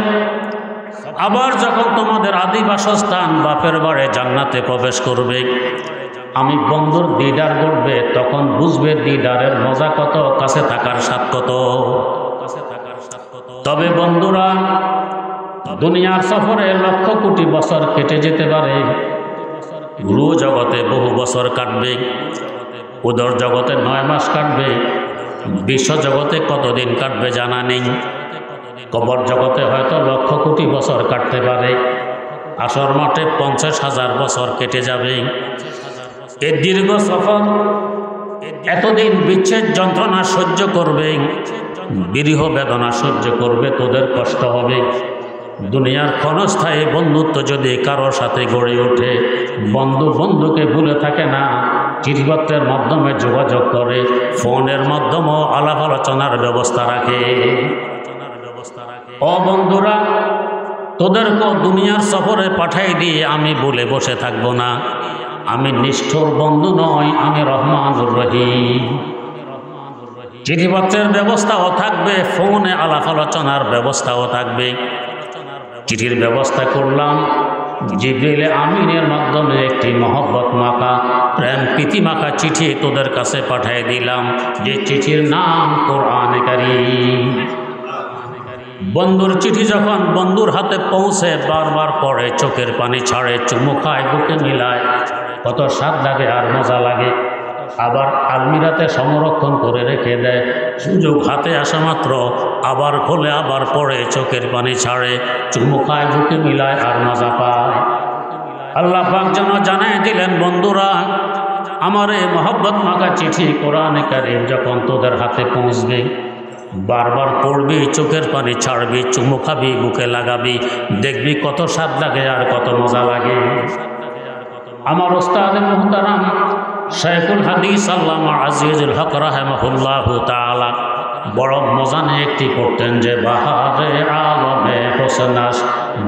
আবার যখন তোমাদের আদি বাসস্থান বাপের বাড়ি জান্নাতে প্রবেশ করবে, আমি বন্ধুর দিদার করবে, তখন বুঝবে দিদারের মজা কত, কাছে থাকার স্বাদ কত। তবে বন্ধুরা, দুনিয়ার সফরে লক্ষ কোটি বছর কেটে যেতে পারে, রূহ জগতে বহু বছর কাটবে, উদর জগতে 9 মাস কাটবে, বিশ্ব জগতে কতদিন কাটবে জানা নেই, কবর জগতে হয়তো লক্ষ কোটি বছর কাটতে পারে, আসর মাঠে 50,000 বছর কেটে যাবে। এই দীর্ঘ সফর, এতদিন বিচ্ছেদ যন্ত্রণা সহ্য করবে, বিরহ বেদনা সহ্য করবে, তোদের কষ্ট হবে। দুনিয়ার ক্ষণস্থায়ী বন্ধুত্ব যদি কারোর সাথে গড়ে ওঠে, বন্ধু বন্ধুকে ভুলে থাকে না, চিঠিপত্রের মাধ্যমে যোগাযোগ করে, ফোনের মাধ্যমেও আলাপ আলোচনার ব্যবস্থা রাখে। ও বন্ধুরা, তোদেরকে দুনিয়ার সফরে পাঠাই দিয়ে আমি বলে বসে থাকবো না। আমি নিষ্ঠুর বন্ধু নই, আমি রহমানুর রহিম। চিঠিপত্রের ব্যবস্থাও থাকবে, ফোনে আলাপ আলোচনার ব্যবস্থাও থাকবে। চিঠির ব্যবস্থা করলাম, জিবরিল আমিনের মাধ্যমে একটি মহব্বত মাখা, প্রেম প্রীতি মাখা চিঠি তোদের কাছে পাঠিয়ে দিলাম, যে চিঠির নাম কোরআনে কারীম। বন্ধুর চিঠি যখন বন্ধুর হাতে পৌঁছে, বারবার পড়ে, চোখের পানি ছাড়ে, চুমু খায়, বুকে মিলায়, কত স্বাদ লাগে আর মজা লাগে। আবার আলমিরাতে সংরক্ষণ করে রেখে দেয়, সুযোগ হাতে আসা মাত্র আবার খোলে, আবার পড়ে, চোখের পানি ছাড়ে, চুমু খায়, বুকে মিলায় আর মজা পায়। আল্লাহ পাক যেন জানাই দিলেন, বন্ধুরা, আমার এই মহব্বত মাখা চিঠি কোরআনে কারীম যখন তোদের হাতে পৌঁছবে, বারবার পড়বি, চোখের পানি ছাড়বি, চুমু খাবি, বুকে লাগাবি, দেখবি কত স্বাদ লাগে আর কত মজা লাগে। আমার ওস্তাদ মুহতারাম শাইখুল হাদিস আল্লামা আজিজুল হক রাহিমাহুল্লাহু তাআলা বড় মজা নিয়ে একটি করতেন, যে বাহারে আলমে হোসনাস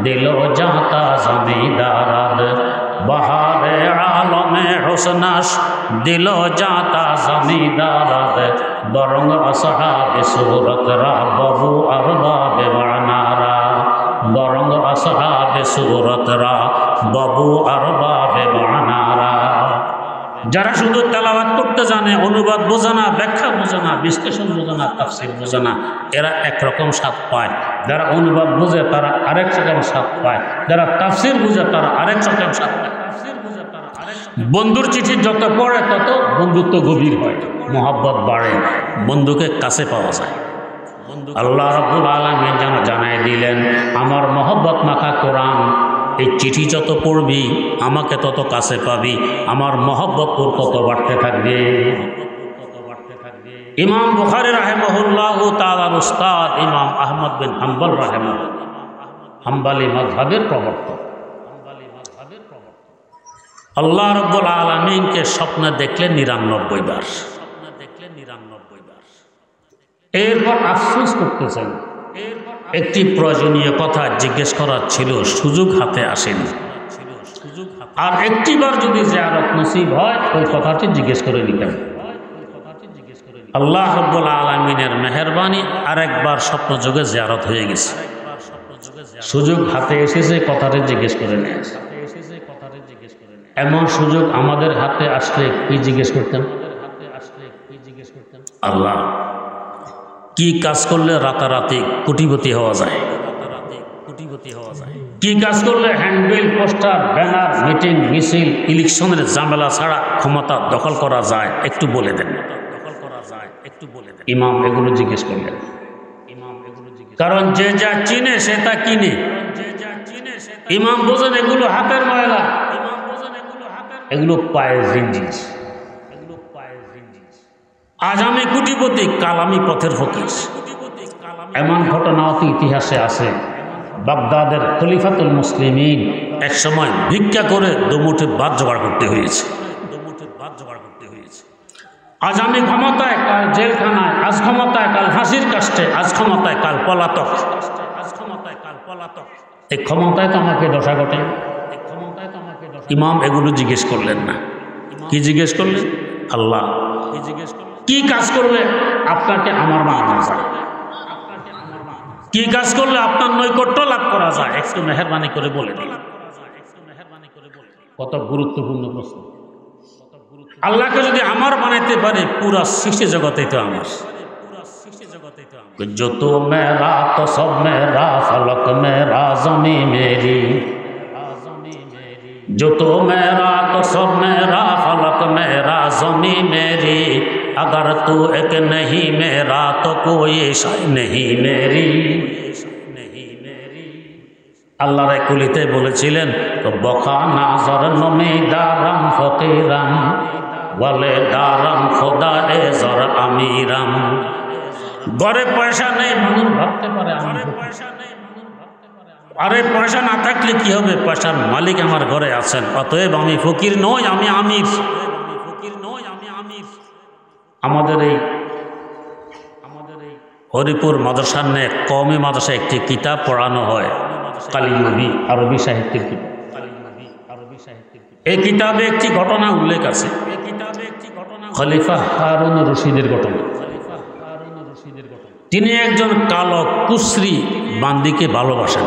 দিল জাতা জমিদারাদ, বাহারে আলমে হোসনাস দিল জাতা জমিদারাদ, বরং আসহাবে সুরতরা বাবু আরবাবে মানারা, বরং আসহাবে সুরতরা বাবু আরবাবে মানারা। যারা শুধু তেলাওয়াত করতে জানে, অনুবাদ বোঝে না, ব্যাখ্যা বোঝে না, বিশ্লেষণ বোঝে না, তাফসীর বোঝে না, এরা একরকম স্বাদ পায়। যারা অনুবাদ বোঝে তারা আরেক রকম স্বাদ পায়, যারা তাফসীর বোঝে তারা আরেক রকম স্বাদ পায়। বন্ধুর চিঠি যত পড়ে তত বন্ধুত্ব গভীর হয়, মহব্বত বাড়ে, বন্ধুকে কাছে পাওয়া যায়। আল্লাহ রাব্বুল আলামিন যেন জানাই দিলেন, আমার মহব্বত মাখা কোরআন, এই চিঠি যত পড়বি আমাকে তত কাছে পাবি, আমার মহব্বত তোর কত বাড়তে থাকবে। ইমাম বুখারী রাহিমাহুল্লাহু তাআলার উস্তাদ ইমাম আহমদ বিন হাম্বল রাহিমাহুল্লাহ, হাম্বলী মাযহাবের প্রবর্তক, আল্লাহ রাব্বুল আলামিনকে স্বপ্নে দেখলেন 99 বার। এরপর আফসোস করতেছেন, একটি প্রয়োজনীয় কথা জিজ্ঞেস করার ছিল, সুযোগ হাতে আসেনি। আর একটিবার যদি জিয়ারত নসিব হয়, ওই কথাটি জিজ্ঞেস করে নিতেন। আল্লাহ রাব্বুল আলামিনের মেহেরবানি, আরেকবার স্বপ্ন যুগে জিয়ারত হয়ে গেছে, সুযোগ হাতে এসেছে, কথাটি জিজ্ঞেস করে নিয়ে আসে। এমন সুযোগ আমাদের হাতে আসলে কি জিজ্ঞেস করতেন? আল্লাহ, কি কাজ করলে রাতারাতি কোটিপতি হওয়া যায়? কি কাজ করলে হ্যান্ডবিল, পোস্টার, ব্যানার, মিটিং, মিছিল, ইলেকশনের ঝামেলা ছাড়া ক্ষমতা দখল করা যায়? একটু বলে দেন। ইমাম এগুলো জিজ্ঞেস করলেন, কারণ যে যা চিনে সে তা কিনে। ইমাম বোঝেন এগুলো হাতের ময়লা, এগুলো পায়ের জিনিস। আজ আমি কোটিপতি, কাল আমি পথের ফকির। এমন ঘটনাও তো ইতিহাসে আছে। বাগদাদের খলিফাতুল মুসলিমিন এক সময় ভিক্ষা করে দুমুঠে ভাত জোগাড় করতে হয়েছে। আজ আমি ক্ষমতায়, কাল জেলখানায়, আজ ক্ষমতায়, কাল ফাঁসির কাষ্টে, আজ ক্ষমতায়, কাল পলাতক। এই ক্ষমতায় তো আমাকে দশা ঘটে। ইমাম এগুলো জিজ্ঞেস করলেন না। কি জিজ্ঞেস করলেন? আল্লাহ কি কাজ করলে আপনাকে আমার মানা যায়, কি কাজ করলে আপনার নৈকট্য লাভ করা যায়, একটু মেহেরবানি করে বলে দিন। কত গুরুত্বপূর্ণ প্রশ্ন। আল্লাহকে যদি আমার বানাইতে পারে, পুরা সৃষ্টি জগতে তো আমার। जो तो मेरा तो सब मेरा, फलक मेरा ज़मीं मेरी, जो तो मेरा तो सब मेरा, फलक मेरा ज़मीं मेरी, अगर तू एक नहीं मेरा तो कोई शय नहीं मेरी। আল্লাহর কুলিতে বলেছিলেন তো বকা নাজর নমি দারাম ফকিরাম ওয়ালে দারাম খোদা এ জর আমিরাম। ঘরে পয়সা নেই, মানুষ ভাবতে পারে আরে পয়সা না থাকলে কি হবে, পয়সার মালিক আমার ঘরে আছেন, অতএব আমি ফকির নই, আমি আমির। আমাদের এই হরিপুর মাদ্রাসার নে কওমি মাদ্রাসায় একটি কিতাব পড়ানো হয়, কালিনবী আরবি সাহিত্যের কিতাব। এই কিতাবে একটি ঘটনা উল্লেখ আছে, খলিফা হারুন রশিদের ঘটনা। তিনি একজন কালো কুশ্রী বান্দিকে ভালোবাসেন।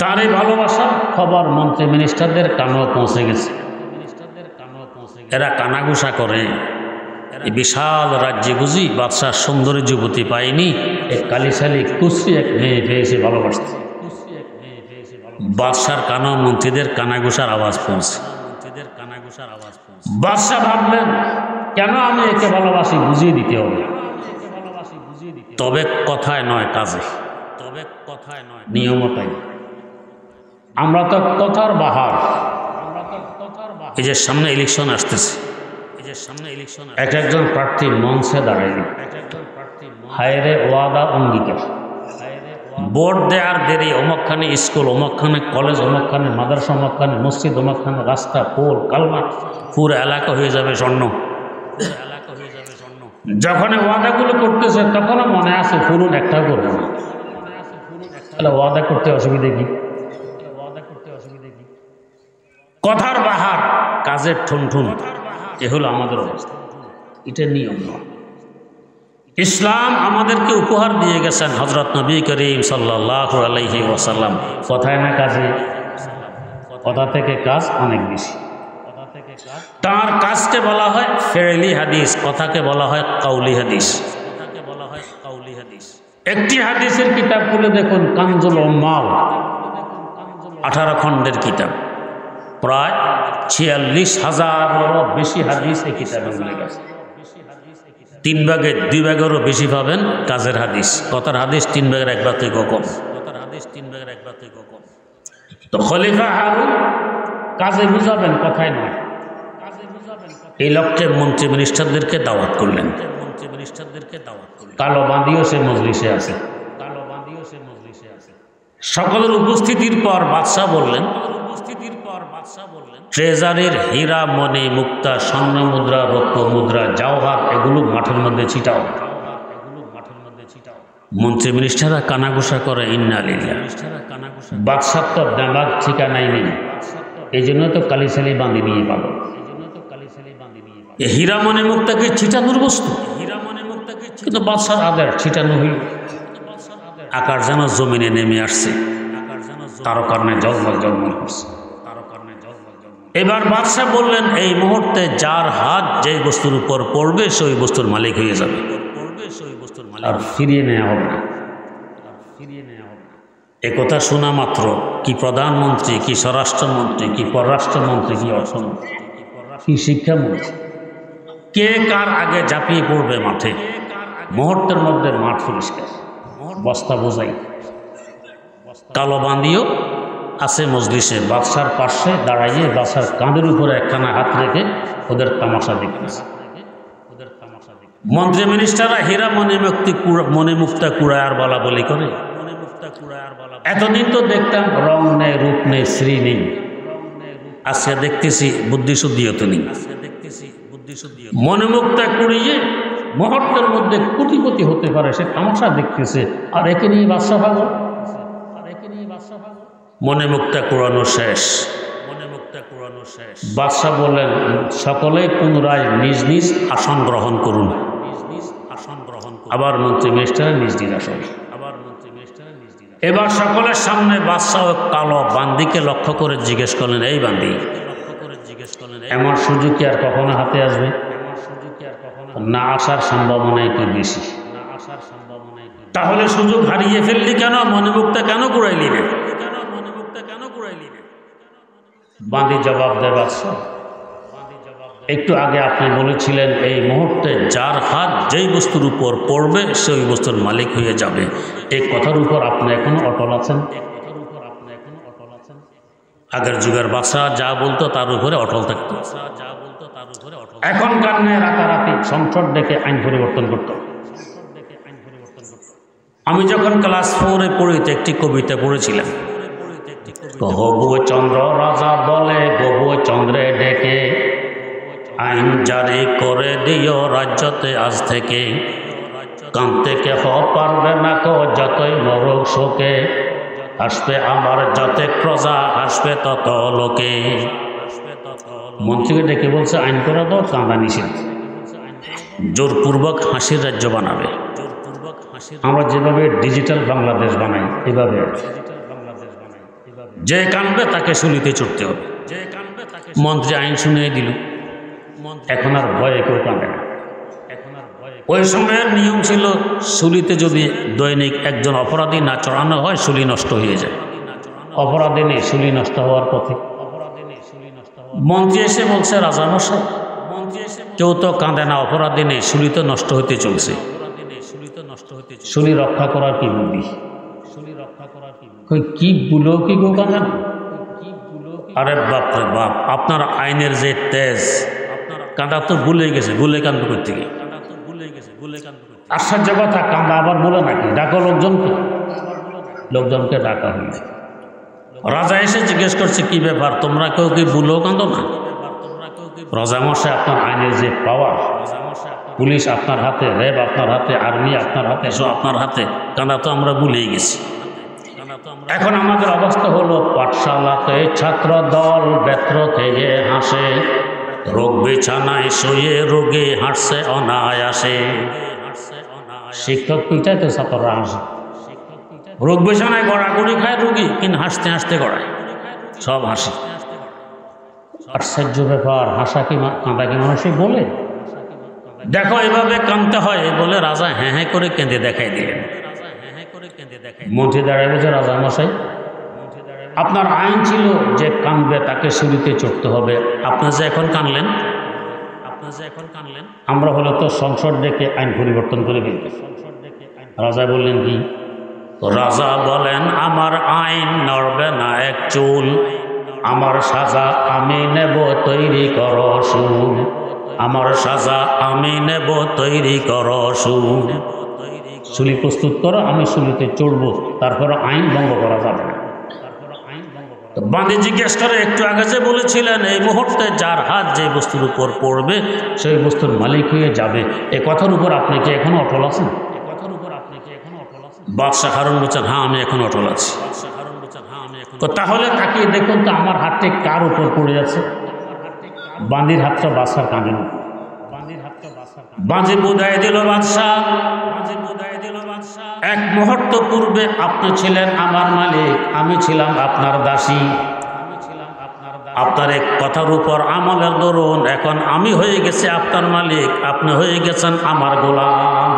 তার এই ভালোবাসার খবর মন্ত্রী মিনিস্টারদের কানেও পৌঁছে গেছে। এরা কানাঘুষা করে, এই বিশাল রাজ্যে বুঝি বাদশাহ সুন্দরী যুবতী পায়নি, এক কালিশালী কুশ্রী এক মেয়ে পেয়েছে ভালোবাসতে। বাদশার কানো মন্ত্রীদের কানাঘুষার আওয়াজ পৌঁছে। বাদশাহ ভাবলেন কেন আমি একে ভালোবাসি, বুঝিয়ে দিতে হবে। তবে কথায় নয় কাজে, নিয়মতাই। আমরা তো কথার বাহার। এই যে সামনে ইলেকশন আসতেছে, এক একজন প্রার্থী মঞ্চে দাঁড়াইল, হায়রে ওয়াদা অঙ্গীকার, ভোট দেওয়ার দেরি, অমুকখানে স্কুল, অমুকখানে কলেজ, অমুকখানে মাদ্রাসা, অমুকখানে মসজিদ, অমুকখানে রাস্তা, পোল, কালভার্ট, পুরো এলাকা হয়ে যাবে স্বর্ণ। যখন ওয়াদাগুলো করতেছে তখনও মনে আছে ফুরুন একটাও করবে না। তাহলে ওয়াদা করতে অসুবিধা কি? কথার বাহার, কাজের ঠুনঠুন, এ হলো আমাদের অবস্থা। এটা নিয়ম নয়। ইসলাম আমাদেরকে উপহার দিয়ে গেছেন হযরত নবী করিম সাল্লাল্লাহু আলাইহি ওয়াসাল্লাম। কথায় না কাজে, কথা থেকে কাজ অনেক বেশি। তার কাজকে বলা হয় ফেরেলি হাদিস, কথাকে বলা হয় কাউলি হাদিস। একটি হাদিসের কিতাব খুলে দেখুন, কানজুল উম্মাল, 18 খণ্ডের কিতাব, প্রায় 46,000-এরও বেশি হাদিস এই কিতাবে উল্লেখ আছে। 3 ভাগের 2 ভাগেরও বেশি পাবেন কাজের হাদিস। কথার হাদিস 3 ভাগের 1 ভাগ থেকে কম। তো খলিফা হারুন কাজে বুঝাবেন, কথায় নয়। এই লক্ষ্যে মন্ত্রী মিনিস্টারদেরকে দাওয়াত করলেন। কালো বাঁধিও সে মজলিসে আছে। সকলের উপস্থিতির পর বাদশাহ বললেন, ট্রেজারির হীরা, মণি, মুক্তা, স্বর্ণ মুদ্রা, রৌপ্য মুদ্রা, জওহর, এগুলো মাঠের মধ্যে ছিটাও। মন্ত্রী মিনিস্টাররা কানাঘুষা করে, ইন্না লিল্লাহ। বাদশাহ তো দামাগ ঠিকানাই নেই, এই জন্য তো কালিশালি বাঁধি নিয়ে পাবো। হীরা মনে মুক্তাকে ছিটানোর বস্তু, কিন্তু বাদশার আদার ছিটানো হইল। আকার যেন জমিনে নেমে আসছে, কারো কারণে জলমল জলমল করছে। এবার বাদশাহ বললেন, এই মুহূর্তে যার হাত যে বস্তুর উপর পড়বে সেই বস্তুর মালিক হয়ে যাবে, আর ফিরিয়ে নেওয়া হবে না। একথা শোনা মাত্র কি প্রধানমন্ত্রী, কি স্বরাষ্ট্রমন্ত্রী, কি পররাষ্ট্রমন্ত্রী, কি অর্থমন্ত্রী, কি শিক্ষামন্ত্রী, কে কার আগে ঝাঁপিয়ে পড়বে মাঠে। মুহূর্তের মধ্যে মাঠ পরিষ্কার, বস্তা বোঝাই। কালো বান্দিও আছে মজলিসে, বাদশার পাশে দাঁড়াইয়ে বাদশার কাঁধের উপরে একখানা হাত রেখে ওদের তামাশা দেখতেছে। মন্ত্রী মিনিস্টাররা হীরা মনে মুক্তা কুড়ায়ার বলা বলি করে। এতদিন তো দেখতাম রং নেই, রূপ নেই, শ্রী নেই, আজকে দেখতেছি বুদ্ধিশুদ্ধিও তো নেই। মনে মুক্তা কুড়িয়ে মুহূর্তের মধ্যে কোটিপতি হতে পারে, সে তামাশা দেখতেছে। আর একে নিয়ে বাদশা পাগল। মনে মুক্তা কুড়ানো শেষ। বাদশাহ বললেন, সকলেই পুনরায় নিজ নিজ আসন গ্রহণ করুন। আবার মন্ত্রী মিনিস্টার নিজ নিজ আসন। এবার সকলের সামনে বাদশাহ কালো বান্দিকে লক্ষ্য করে জিজ্ঞেস করলেন, এই বান্দি, এমন সুযোগ কি আর কখনো হাতে আসবে? না আসার সম্ভাবনা একটু বেশি। তাহলে সুযোগ হারিয়ে ফেললি কেন? মনে মুক্তা কেন কুড়াইলি রে? বান্দি জবাব দেয়, বাদশাহ, একটু আগে আপনি বলেছিলেন এই মুহূর্তে যার হাত যেই বস্তুর উপর পড়বে সেই বস্তুর মালিক হয়ে যাবে। এই কথার উপর আপনি এখনো অটল আছেন? আগের যুগের বাদশাহ যা বলতো তার উপরে অটল থাকতো। এখনকার নেই রাতারাতি সংসদ ডেকে আইন পরিবর্তন করত। আমি যখন ক্লাস 4-এ পড়িতে একটি কবিতা পড়েছিলাম, হবু চন্দ্র রাজা বলে গবু চন্দ্রে ডেকে, আইন জারি করে দিও রাজ্যতে আজ থেকে, কাঁদতে কেহ পারবে না কো যতই মরক শোকে, আসবে আমার যত প্রজা আসবে তত লোকে। মন্ত্রীকে ডেকে বলছে আইন করে দাও, কাঁদা নিষেধ, জোরপূর্বক হাসির রাজ্য বানাবে। আমরা যেভাবে ডিজিটাল বাংলাদেশ বানাই এভাবে যে কানবে তাকে শুলিতে চড়তে হবে। মন্ত্রী আইন শুনিয়ে দিল, এখন আর ভয়ে কেউ কাঁদে না। ওই সময়ের নিয়ম ছিল শুলিতে যদি দৈনিক একজন অপরাধী না চড়ানো হয় শুলি নষ্ট হয়ে যায়। অপরাধী নেই, শুলি নষ্ট হওয়ার পথে। মন্ত্রী এসে বলছে, রাজামশাই, কেউ তো কাঁদে না, অপরাধী নেই, শুলি তো নষ্ট হতে চলছে, শুলি রক্ষা করার কি বুদ্ধি? কি বুলো কি গো কাঁদে না? আরে বাপ রে বাপ, আপনার আইনের যে তেজ, কাঁদা তো ভুলে গেছে, ভুলে কাঁদবে করতে গিয়ে। আশ্চর্য কথা, কাঁদা আবার বলে নাকি? ডাকো লোকজনকে। লোকজনকে ডাকা হয়েছে। রাজা এসে জিজ্ঞেস করছে, কি ব্যাপার, তোমরা কেউ কি ভুলো কাঁদো না? রাজামশাই, আপনার আইনের যে পাওয়ার, পুলিশ আপনার হাতে, র্যাব আপনার হাতে, আর্মি আপনার হাতে, সব আপনার হাতে, কাঁদা তো আমরা ভুলেই গেছি। এখন আমাদের অবস্থা হলো, পাঠশালাতে ছাত্র দল ব্যত্র খেয়ে হাসে, রোগ বিছানায় শুয়ে রোগে হাসছে অনায়াসে। শিক্ষক পিঠায় তো ছাত্ররা হাসে, রোগ বিছানায় গড়াগড়ি খায় রোগী, কিন্তু হাসতে হাসতে গড়ায়, সব হাসি। আশ্চর্য ব্যাপার, হাসা কি কাঁদা কি মানুষই বলে? দেখো এভাবে কাঁদতে হয় বলে রাজা হ্যাঁ হ্যাঁ করে কেঁদে দেখাই দিলেন। মন্ত্রী দাঁড়ায় বলছে, রাজা মশাই, আপনার আইন ছিল যে কাঁদবে তাকে শুলিতে চড়তে হবে, আপনি যে এখন কাঁদলেন, আমরা হলে তো সংসদ ডেকে আইন পরিবর্তন করে ফেলতে। রাজা বললেন, কি? রাজা বলেন, আমার আইন নড়বে না এক চুল, আমার সাজা আমি নেব, তৈরি কর শুন, আমার সাজা আমি নেব, তৈরি কর শুন। শুলি প্রস্তুত করো, আমি শুলিতে চড়বো, তারপরে আইন ভঙ্গ করা যাবে না। বাঁধি জিজ্ঞেস করে, একটু আগে যে বলেছিলেন এই মুহূর্তে যার হাত যে বস্তুর উপর পড়বে সেই বস্তুর মালিক হয়ে যাবে, এ কথার উপর আপনি কি এখনো অটল আছেন? বাদশাহ হারুন বলছেন, হ্যাঁ আমি এখন অটল আছি। তাহলে তাকিয়ে দেখুন তো আমার হাতটি কার উপর পড়ে আছে? বাঁধির হাতটা বাদশার কাঁধের উপর। বাঁধি বুঝাই দিল বাদশাহ, এক মুহূর্ত পূর্বে আপনি ছিলেন আমার মালিক, আমি ছিলাম আপনার দাসী। আপনার এক কথার উপর আমলের দরুন এখন আমি হয়ে গেছি আপনার মালিক, আপনি হয়ে গেছেন আমার গোলাম।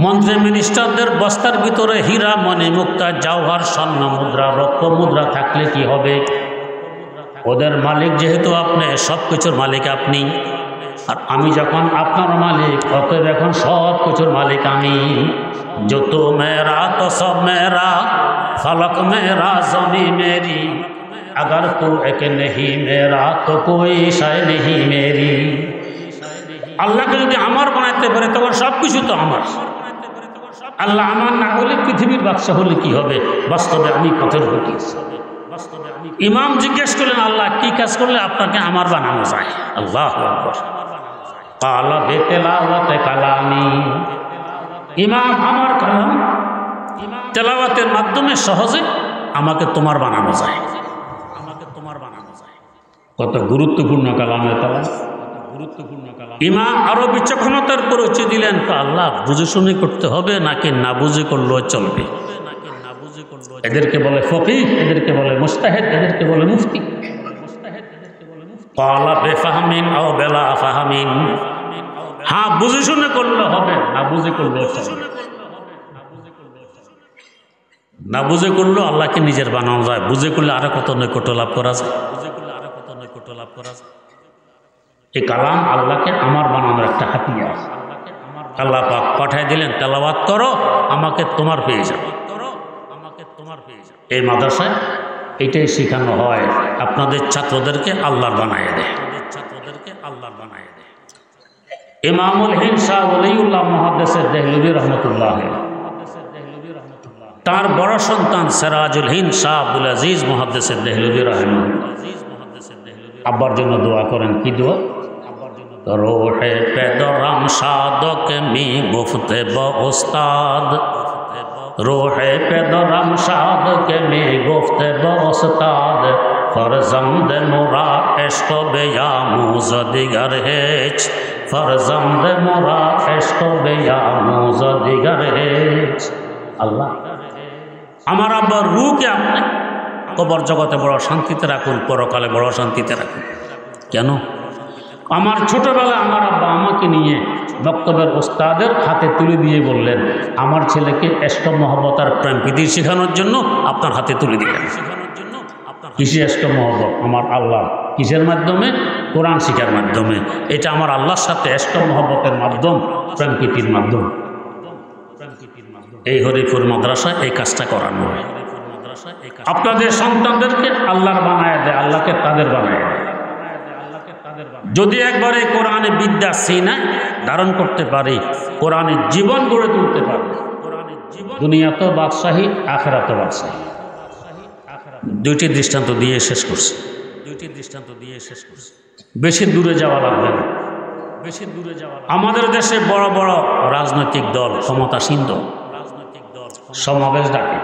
মন্ত্রী মিনিস্টারদের বস্তার ভিতরে হীরা মণি মুক্তা জওহর স্বর্ণ মুদ্রা রৌপ্য মুদ্রা থাকলে কি হবে? ওদের মালিক যেহেতু আপনি, সব কিছুর মালিক আপনি, আর আমি যখন আপনার মালিক, অতএব এখন সব কিছুর মালিক আমি। যত মেরা তো সব মেরা, ফলক মেরা জমি মেরি, अगर तू एक नहीं मेरा तो कोई शय नहीं मेरी। আল্লাহকে যদি আমার বানাইতে পারে তখন সব কিছু তো আমার। আল্লাহ আমার না হলে পৃথিবীর বাদশা হলে কি হবে? বাস্তবে আমি পথের ফকির। ইমাম জিজ্ঞেস করলেন, আল্লাহ কি কাজ করলে আপনাকে আমার বানানো যায়? আল্লাহু আকবার। কালা বেতেলাওয়াতে কালামি, ইমাম আমার কালাম তেলাওয়াতের মাধ্যমে সহজে আমাকে তোমার বানানো যায়। কত গুরুত্বপূর্ণ কালামের কালাম, গুরুত্বপূর্ণ কালাম। ইমাম আরো বিচক্ষণতার পরিচয় দিলেন, আল্লাহ বুঝে শুনে করতে হবে নাকি না বুঝে করলেও চলবে। এদেরকে বলে ফকিহ, এদেরকে বলে মুজতাহিদ, এদেরকে বলে মুফতি। ক্বালা বিফাহমিন আও বিলা ফাহমিন, হ্যাঁ বুঝে শুনে করলে হবে, না বুঝে করলেও চলবে। না বুঝে করলেও আল্লাহকে নিজের বানানো যায়, বুঝে করলে আরো কত নৈকট্য লাভ করা যায়। এই কালাম আল্লাহকে আমার বানানোর একটা হাতিয়ার। আল্লাহ পাক পাঠায় দিলেন, তেলাওয়াত করো, আমাকে তোমার পেয়ে যাবে। এই মাদ্রাসায় এটাই শেখানো হয়, আপনাদের ছাত্রদেরকে আল্লাহর বানায় দেয়। ইমামুল হিন্দ শাহ ওলিউল্লাহ মুহাদ্দিস দেহলভী রহমতুল্লাহ, তার বড় সন্তান সিরাজুল হিন্দ শাহ আব্দুল আজিজ মুহাদ্দিস দেহলভী রহমতুল্লাহ আব্বার জন্য দোয়া করেন। কি দোয়া? রোহে পেদরাম সাদক মি গুফতে ব উস্তাদ, রোহে পেদরাম সাদক মি গুফতে ব উস্তাদ, ফরজন্দ মোরা ইশক বেয়া মুজদিগার হেচ, ফরজন্দ মোরা ইশক বেয়া মুজদিগার হেচ। আল্লাহ আমার আব্বার রূহকে আপনি কবর জগতে বড় শান্তিতে রাখুন, পরকালে বড় শান্তিতে রাখুন। কেন? আমার ছোটবেলা আমার আব্বা আমাকে নিয়ে বক্তব্যের ওস্তাদের হাতে তুলে দিয়ে বললেন, আমার ছেলেকে এশক মহব্বত আর প্রেম প্রীতি শেখানোর জন্য আপনার হাতে তুলে দিলেন। কিসে এশক মহব্বত? আমার আল্লাহ। কিসের মাধ্যমে? কোরআন শিখার মাধ্যমে। এটা আমার আল্লাহর সাথে এশক মহব্বতের মাধ্যম, প্রেম প্রীতির মাধ্যম। এই হরিপুর মাদ্রাসা এই কাজটা করানো হয়। আপনাদের সন্তানদেরকে আল্লাহর বানায় দেয়, আল্লাহকে তাদের বানায় দেয়। যদি একবারে কোরআনে বিদ্যা সিনা ধারণ করতে পারি, কোরআনে জীবন গড়ে তুলতে পারি, দুনিয়া তো বাদশাহী, আখিরাত বাদশাহী। দুইটি দৃষ্টান্ত দিয়ে শেষ করছি। বেশি দূরে যাওয়া লাগবে না। আমাদের দেশে বড় বড় রাজনৈতিক দল, ক্ষমতাসীন দল সমাবেশ ডাকে।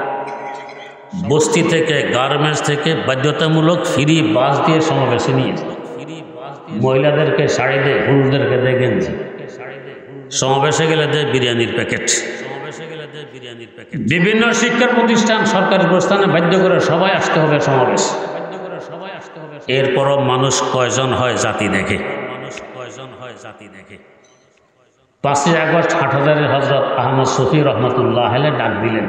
বস্তি থেকে, গার্মেন্টস থেকে বাধ্যতামূলক ফ্রি বাস দিয়ে সমাবেশে নিয়েছে। মহিলাদেরকে শাড়ি দেয়, পুরুষদেরকে দেয় গেঞ্জি। সমাবেশে গেলে দেয় বিরিয়ানির প্যাকেট। বিভিন্ন শিক্ষা প্রতিষ্ঠান, সরকারি প্রতিষ্ঠানে বাধ্য করে সবাই আসতে হবে সমাবেশ। এরপরও মানুষ কয়জন হয় জাতি দেখে। 5ই আগস্ট 8,000 হজরত আহমদ শফি রহমতুল্লাহ ডাক দিলেন,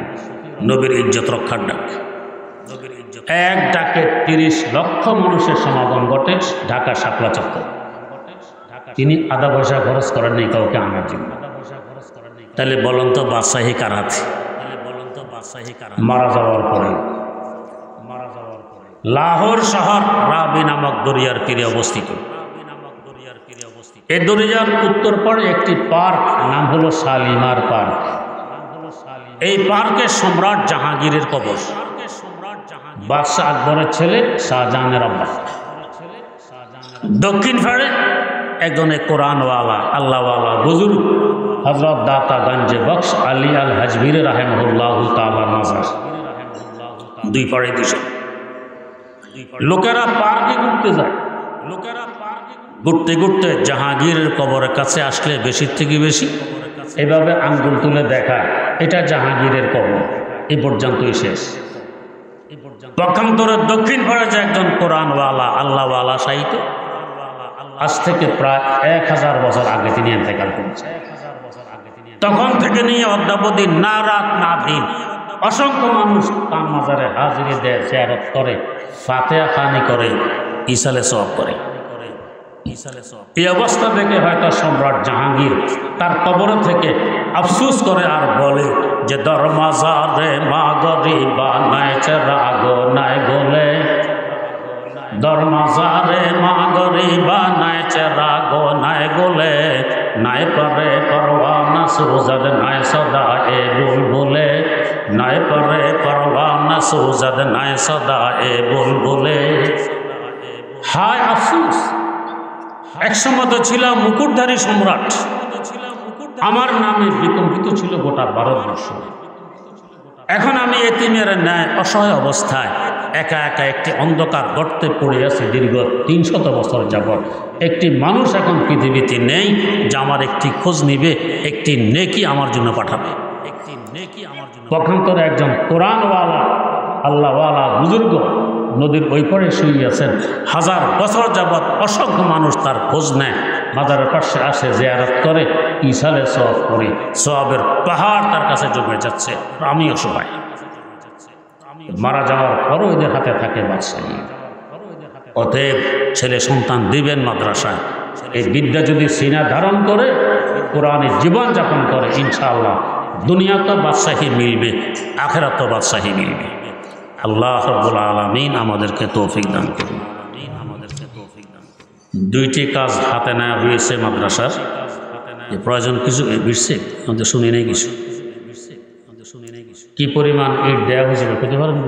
নবীর ইজ্জত রক্ষার ডাক। এক ডাকে 30 লক্ষ মানুষের সমাগম ঘটে ঢাকা শাপলা চত্বর। তিনি আধা পয়সা খরচ করেননি কাউকে আনার জন্য। তাহলে বলুন তো বাদশাহী কার হাতে? মারা যাওয়ার পরে লাহোর শহর রাবি নামক দরিয়ার তীরে অবস্থিত। এই দরিয়ার উত্তর পাড়ে একটি পার্ক, নাম হলো শালিমার পার্ক। এই পার্কে সম্রাট জাহাঙ্গীরের কবর। বাদশাহ আকবরের ছেলে শাহজাহানের আব্বা। দক্ষিণ পাড়ে একজনে কোরআনওয়ালা, আল্লাহওয়ালা বুজুর্গ হযরত দাতা গঞ্জে বক্স আলী আল হাজভীর রাহিমাহুল্লাহু তাআলা মাজার। দুই পাড়ে দিশে লোকেরা পার্কে ঘুরতে যায়। ঘুরতে ঘুরতে জাহাঙ্গীরের কবরের কাছে আসলে বেশির থেকে বেশি এভাবে আঙ্গুল তুলে দেখায়, এটা জাহাঙ্গীরের কবর। এই পর্যন্তই শেষ। পক্ষান্তরে দক্ষিণ পাড়ে যে একজন কোরআনওয়ালা, আল্লাহওয়ালা সাহিত্য, আজ থেকে প্রায় 1000 বছর আগে তিনি ইন্তেকাল করেছেন। তখন থেকে নিয়ে অদ্যাবধি না রাত না দিন অসংখ্য মানুষ তার মাজারে হাজিরি দেয়, জিয়ারত করে, ফাতিহা খানি করে, ইসালে সওয়াব করে। এই অবস্থা দেখে হয়তো সম্রাট জাহাঙ্গীর তার কবর থেকে আফসোস করে আর বলে যে দরমাজারে মা গরিবা নাই চেরাগো নাই গোলে, দরমাজারে মা গরিবা নাই চেরাগো নাই গোলে, নাই পারে পরওয়ানা সুজাদ নাই সদা এ বুলবুলে, নাই পারে পরওয়ানা সুজাদ নাই সদা এ বুলবুলে। হায় আফসোস, একসময় তো ছিল মুকুটধারী সম্রাট, আমার নামে বিকম্পিত ছিল গোটা ভারতবর্ষ। এখন আমি এতিমের ন্যায় অসহায় অবস্থায় একা একা একটি অন্ধকার গর্তে পড়ে আছি দীর্ঘ 300 বছর যাবৎ। একটি মানুষ এখন পৃথিবীতে নেই যে আমার একটি খোঁজ নিবে, একটি নেকি আমার জন্য পাঠাবে। পক্ষান্তরে একজন কোরআনওয়ালা আল্লাহওয়ালা বুজুর্গ নদীর ওই পারে শুইয়াছেন, 1000 বছর যাবৎ অসংখ্য মানুষ তার খোঁজ নেয়, মাজারের পাশে আসে, জিয়ারত করে, ইসালে সওয়াব করে, সওয়াবের পাহাড় তার কাছে জমে যাচ্ছে। আমি অসহায়, মারা যাওয়ার পরও এদের হাতে থাকে বাদশাহী। অতএব ছেলে সন্তান দিবেন মাদ্রাসায়, এই বিদ্যা যদি সিনা ধারণ করে কোরআনে জীবন যাপন করে, ইনশাআল্লাহ দুনিয়া তো বাদশাহী মিলবে, আখিরাত তো বাদশাহী মিলবে। আল্লাহ রাব্বুল আলামিন আমাদেরকে তৌফিক দান করুন। দুইটি কাজ হাতে নেওয়া হয়েছে মাদ্রাসার, প্রয়োজন কিছু বিরছে আমাদের শুনি নেই কিছু। কি পরিমাণ ইট দেওয়া হয়েছিল, পেতে পারবেন?